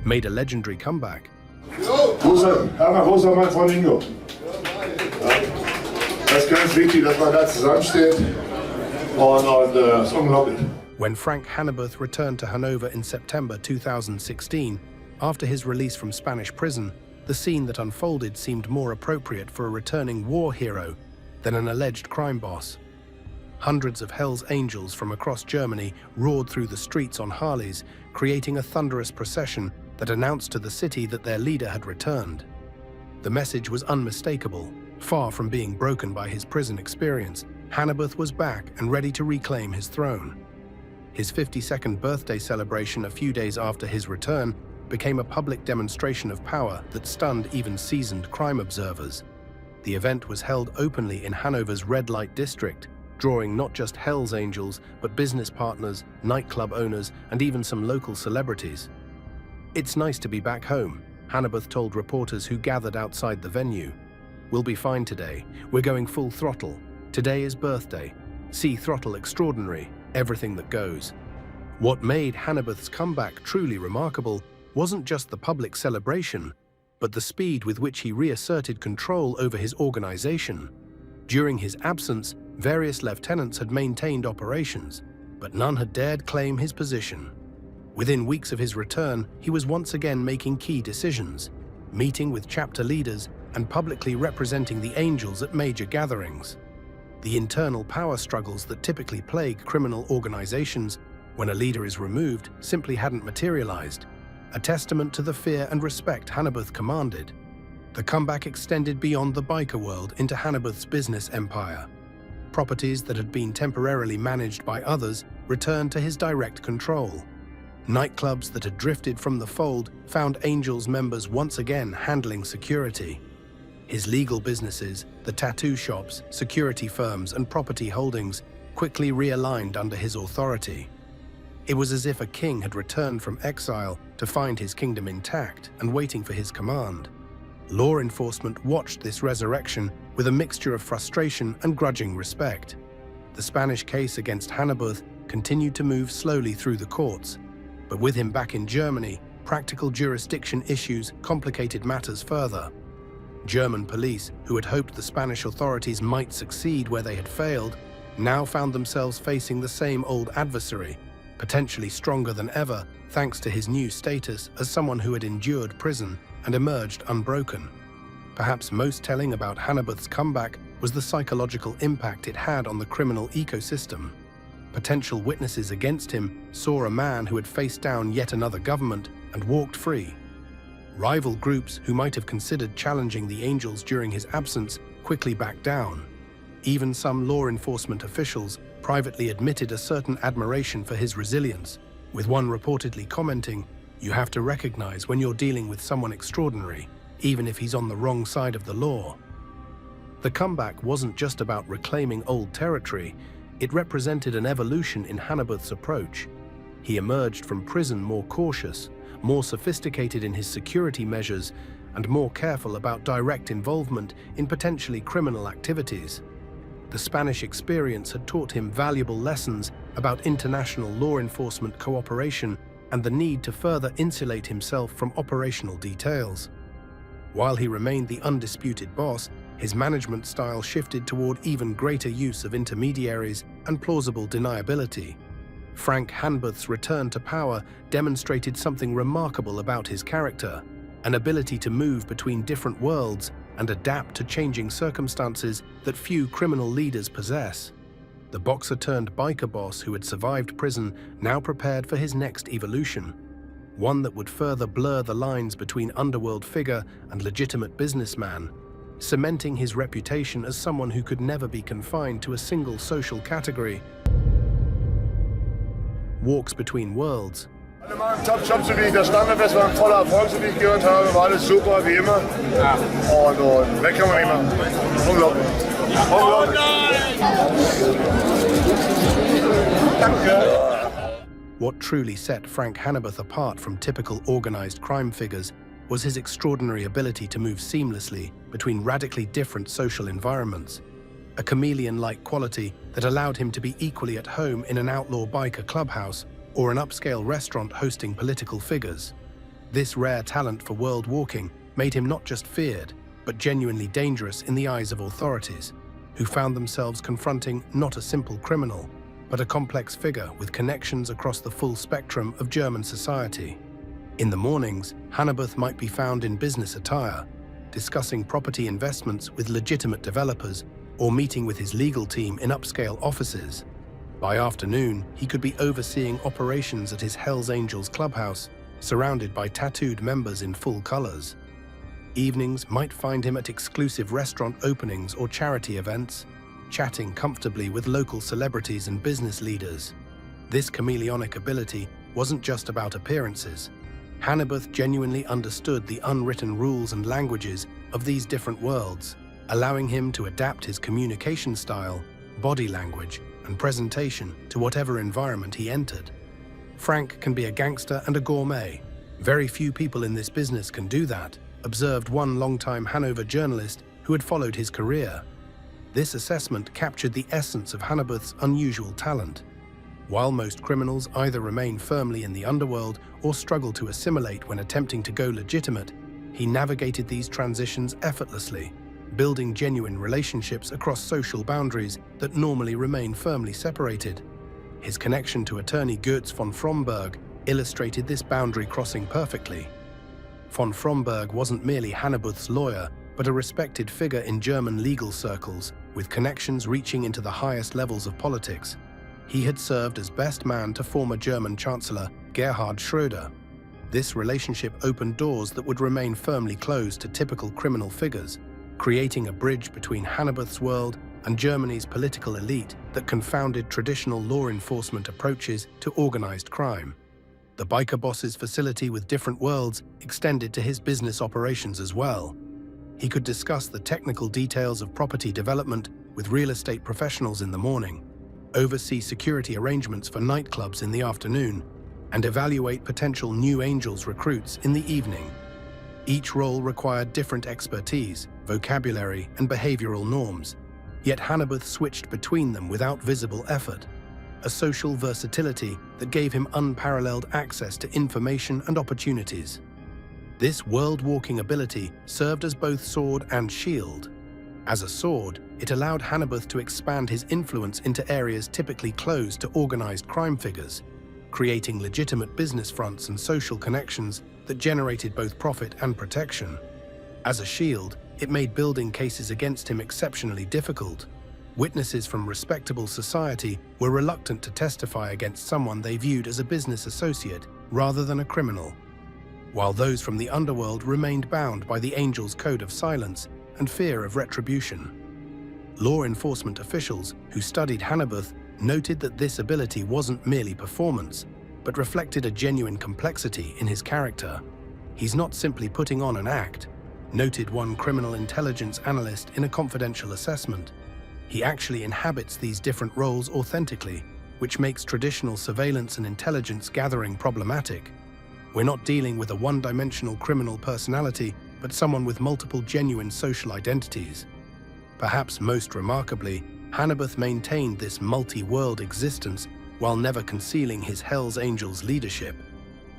Made a legendary comeback. Rosa, mein Freundinho. Das ist ganz wichtig, dass man da zusammensteht. Und das ist unglaublich. When Frank Hanover returned to Hanover in September 2016, after his release from Spanish prison, the scene that unfolded seemed more appropriate for a returning war hero than an alleged crime boss. Hundreds of Hells Angels from across Germany roared through the streets on Harleys, creating a thunderous procession that announced to the city that their leader had returned. The message was unmistakable. Far from being broken by his prison experience, Hanover was back and ready to reclaim his throne. His 52nd birthday celebration a few days after his return became a public demonstration of power that stunned even seasoned crime observers. The event was held openly in Hanover's red light district, drawing not just Hells Angels, but business partners, nightclub owners, and even some local celebrities. "It's nice to be back home," Hanover told reporters who gathered outside the venue. "We'll be fine today. We're going full throttle. Today is birthday. See throttle extraordinary, everything that goes." What made Hanover's comeback truly remarkable wasn't just the public celebration, but the speed with which he reasserted control over his organization. During his absence, various lieutenants had maintained operations, but none had dared claim his position. Within weeks of his return, he was once again making key decisions. meeting with chapter leaders and publicly representing the angels at major gatherings. The internal power struggles that typically plague criminal organizations when a leader is removed simply hadn't materialized, a testament to the fear and respect Hanover commanded. The comeback extended beyond the biker world into Hanover's business empire. Properties that had been temporarily managed by others returned to his direct control. Nightclubs that had drifted from the fold found Angels members once again handling security. His legal businesses, the tattoo shops, security firms, and property holdings quickly realigned under his authority. It was as if a king had returned from exile to find his kingdom intact and waiting for his command. Law enforcement watched this resurrection with a mixture of frustration and grudging respect. The Spanish case against Hanover continued to move slowly through the courts, but with him back in Germany, practical jurisdiction issues complicated matters further. German police, who had hoped the Spanish authorities might succeed where they had failed, now found themselves facing the same old adversary, potentially stronger than ever thanks to his new status as someone who had endured prison and emerged unbroken. Perhaps most telling about Hanover's comeback was the psychological impact it had on the criminal ecosystem. Potential witnesses against him saw a man who had faced down yet another government and walked free. Rival groups who might have considered challenging the Angels during his absence quickly backed down. Even some law enforcement officials privately admitted a certain admiration for his resilience, with one reportedly commenting, "You have to recognize when you're dealing with someone extraordinary, even if he's on the wrong side of the law." The comeback wasn't just about reclaiming old territory, it represented an evolution in Hanover's approach. He emerged from prison more cautious, more sophisticated in his security measures, and more careful about direct involvement in potentially criminal activities. The Spanish experience had taught him valuable lessons about international law enforcement cooperation and the need to further insulate himself from operational details. While he remained the undisputed boss, his management style shifted toward even greater use of intermediaries and plausible deniability. Frank Hanover's return to power demonstrated something remarkable about his character, an ability to move between different worlds and adapt to changing circumstances that few criminal leaders possess. The boxer-turned-biker boss who had survived prison now prepared for his next evolution, one that would further blur the lines between underworld figure and legitimate businessman, cementing his reputation as someone who could never be confined to a single social category. Walks between worlds. Alle mal im Top-Job, so wie ich das stand, das war ein voller Erfolg, so wie ich gehört habe, war alles super, wie immer. Und weg kann man nicht machen. Unglaublich. Danke. What truly set Frank Hanover apart from typical organized crime figures was his extraordinary ability to move seamlessly between radically different social environments, a chameleon-like quality that allowed him to be equally at home in an outlaw biker clubhouse or an upscale restaurant hosting political figures. This rare talent for world walking made him not just feared, but genuinely dangerous in the eyes of authorities, who found themselves confronting not a simple criminal, but a complex figure with connections across the full spectrum of German society. In the mornings, Hanover might be found in business attire, discussing property investments with legitimate developers, or meeting with his legal team in upscale offices. By afternoon, he could be overseeing operations at his Hells Angels clubhouse, surrounded by tattooed members in full colors. Evenings might find him at exclusive restaurant openings or charity events, chatting comfortably with local celebrities and business leaders. This chameleonic ability wasn't just about appearances. Hanover genuinely understood the unwritten rules and languages of these different worlds, allowing him to adapt his communication style, body language, and presentation to whatever environment he entered. Frank can be a gangster and a gourmet. Very few people in this business can do that, observed one longtime Hanover journalist who had followed his career. This assessment captured the essence of Hanover's unusual talent. While most criminals either remain firmly in the underworld or struggle to assimilate when attempting to go legitimate, he navigated these transitions effortlessly, building genuine relationships across social boundaries that normally remain firmly separated. His connection to attorney Goetz von Fromberg illustrated this boundary crossing perfectly. Von Fromberg wasn't merely Hannebut's lawyer, but a respected figure in German legal circles, with connections reaching into the highest levels of politics. He had served as best man to former German Chancellor Gerhard Schröder. This relationship opened doors that would remain firmly closed to typical criminal figures, creating a bridge between Hannebut's world and Germany's political elite that confounded traditional law enforcement approaches to organized crime. The biker boss's facility with different worlds extended to his business operations as well. He could discuss the technical details of property development with real estate professionals in the morning, oversee security arrangements for nightclubs in the afternoon, and evaluate potential new Angels recruits in the evening. Each role required different expertise, vocabulary, and behavioral norms, yet Hannebut switched between them without visible effort, a social versatility that gave him unparalleled access to information and opportunities. This world-walking ability served as both sword and shield. As a sword, it allowed Hannebut to expand his influence into areas typically closed to organized crime figures, creating legitimate business fronts and social connections that generated both profit and protection. As a shield, it made building cases against him exceptionally difficult. Witnesses from respectable society were reluctant to testify against someone they viewed as a business associate rather than a criminal, while those from the underworld remained bound by the Angels' code of silence and fear of retribution. Law enforcement officials who studied Hannebut noted that this ability wasn't merely performance, but reflected a genuine complexity in his character. "He's not simply putting on an act," noted one criminal intelligence analyst in a confidential assessment. "He actually inhabits these different roles authentically, which makes traditional surveillance and intelligence gathering problematic. We're not dealing with a one-dimensional criminal personality, but someone with multiple genuine social identities." Perhaps most remarkably, Hannebut maintained this multi-world existence while never concealing his Hells Angels leadership.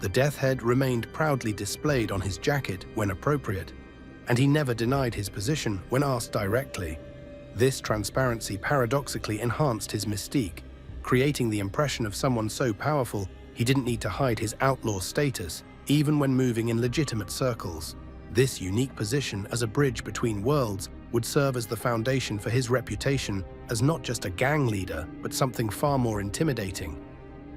The death head remained proudly displayed on his jacket when appropriate, and he never denied his position when asked directly. This transparency paradoxically enhanced his mystique, creating the impression of someone so powerful he didn't need to hide his outlaw status, even when moving in legitimate circles. This unique position as a bridge between worlds would serve as the foundation for his reputation as not just a gang leader, but something far more intimidating: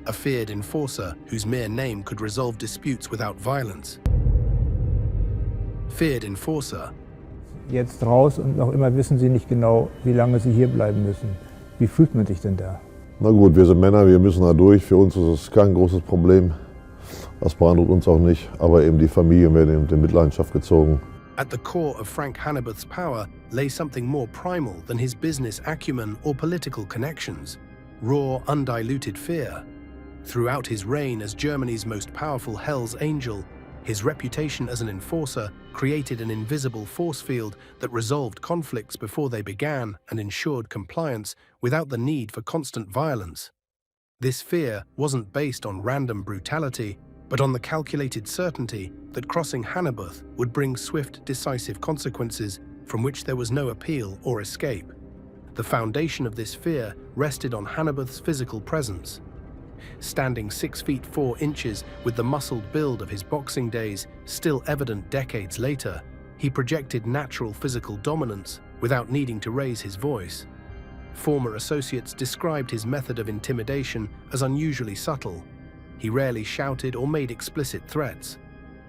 a feared enforcer whose mere name could resolve disputes without violence. Feared enforcer. Jetzt raus und noch immer wissen Sie nicht genau, wie lange Sie hier bleiben müssen. Wie fühlt man sich denn da? Na gut, wir sind Männer, wir müssen da durch. Für uns ist es kein großes Problem. Das beeindruckt uns auch nicht. Aber eben die Familie wird eben in Mitleidenschaft gezogen. At the core of Frank Hannebut's power lay something more primal than his business acumen or political connections: raw, undiluted fear. Throughout his reign as Germany's most powerful Hells Angel, his reputation as an enforcer created an invisible force field that resolved conflicts before they began and ensured compliance without the need for constant violence. This fear wasn't based on random brutality, but on the calculated certainty that crossing Hannebut would bring swift, decisive consequences from which there was no appeal or escape. The foundation of this fear rested on Hannebut's physical presence. Standing 6 feet 4 inches with the muscled build of his boxing days still evident decades later, he projected natural physical dominance without needing to raise his voice. Former associates described his method of intimidation as unusually subtle. He rarely shouted or made explicit threats.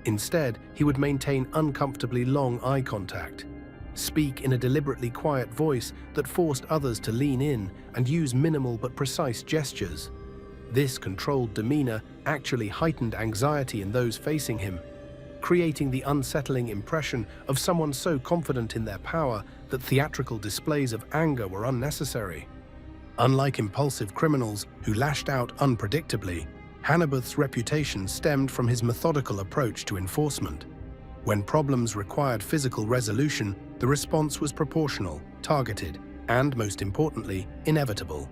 Instead, he would maintain uncomfortably long eye contact, speak in a deliberately quiet voice that forced others to lean in, and use minimal but precise gestures. This controlled demeanor actually heightened anxiety in those facing him, creating the unsettling impression of someone so confident in their power that theatrical displays of anger were unnecessary. Unlike impulsive criminals who lashed out unpredictably, Hannebut's reputation stemmed from his methodical approach to enforcement. When problems required physical resolution, the response was proportional, targeted, and, most importantly, inevitable.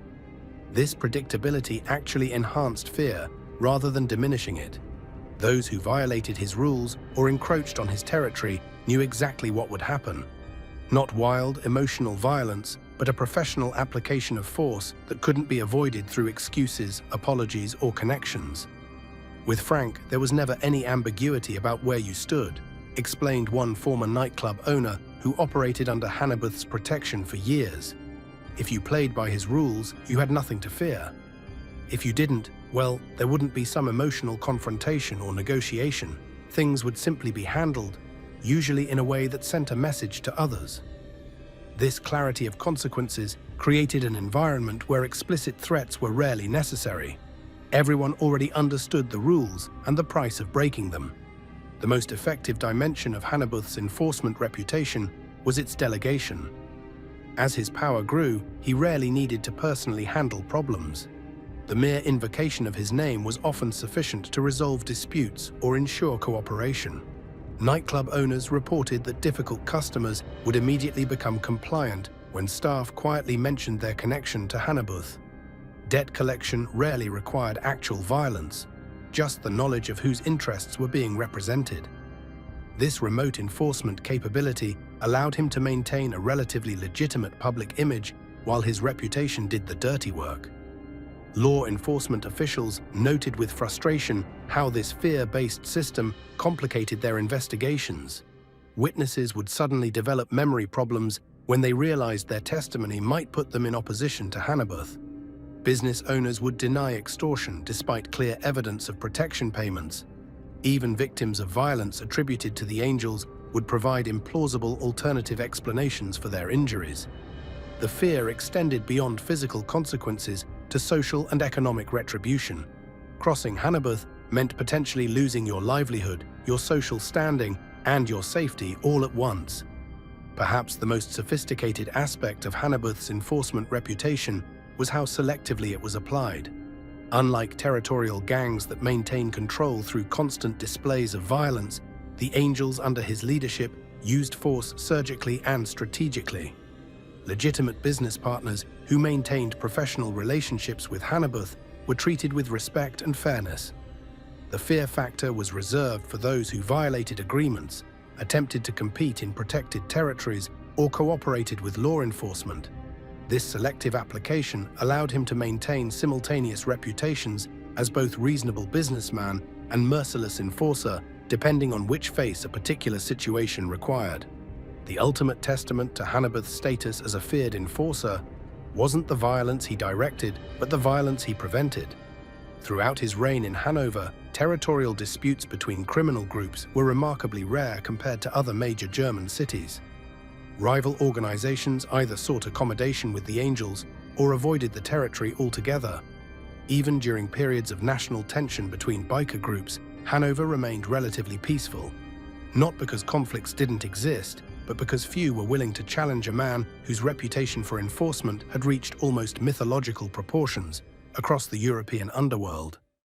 This predictability actually enhanced fear rather than diminishing it. Those who violated his rules or encroached on his territory knew exactly what would happen. Not wild, emotional violence, but a professional application of force that couldn't be avoided through excuses, apologies, or connections. With Frank, there was never any ambiguity about where you stood, explained one former nightclub owner who operated under Hanover's protection for years. If you played by his rules, you had nothing to fear. If you didn't, well, there wouldn't be some emotional confrontation or negotiation. Things would simply be handled, usually in a way that sent a message to others. This clarity of consequences created an environment where explicit threats were rarely necessary. Everyone already understood the rules and the price of breaking them. The most effective dimension of Hanover's enforcement reputation was its delegation. As his power grew, he rarely needed to personally handle problems. The mere invocation of his name was often sufficient to resolve disputes or ensure cooperation. Nightclub owners reported that difficult customers would immediately become compliant when staff quietly mentioned their connection to Hanover. Debt collection rarely required actual violence, just the knowledge of whose interests were being represented. This remote enforcement capability allowed him to maintain a relatively legitimate public image while his reputation did the dirty work. Law enforcement officials noted with frustration how this fear-based system complicated their investigations. Witnesses would suddenly develop memory problems when they realized their testimony might put them in opposition to Hanover. Business owners would deny extortion despite clear evidence of protection payments. Even victims of violence attributed to the Angels would provide implausible alternative explanations for their injuries. The fear extended beyond physical consequences to social and economic retribution. Crossing Hanover meant potentially losing your livelihood, your social standing, and your safety all at once. Perhaps the most sophisticated aspect of Hanover's enforcement reputation was how selectively it was applied. Unlike territorial gangs that maintain control through constant displays of violence, the Angels under his leadership used force surgically and strategically. Legitimate business partners who maintained professional relationships with Hanover were treated with respect and fairness. The fear factor was reserved for those who violated agreements, attempted to compete in protected territories, or cooperated with law enforcement. This selective application allowed him to maintain simultaneous reputations as both reasonable businessman and merciless enforcer, depending on which face a particular situation required. The ultimate testament to Hanover's status as a feared enforcer wasn't the violence he directed, but the violence he prevented. Throughout his reign in Hanover, territorial disputes between criminal groups were remarkably rare compared to other major German cities. Rival organizations either sought accommodation with the Angels or avoided the territory altogether. Even during periods of national tension between biker groups, Hanover remained relatively peaceful. Not because conflicts didn't exist, but because few were willing to challenge a man whose reputation for enforcement had reached almost mythological proportions across the European underworld.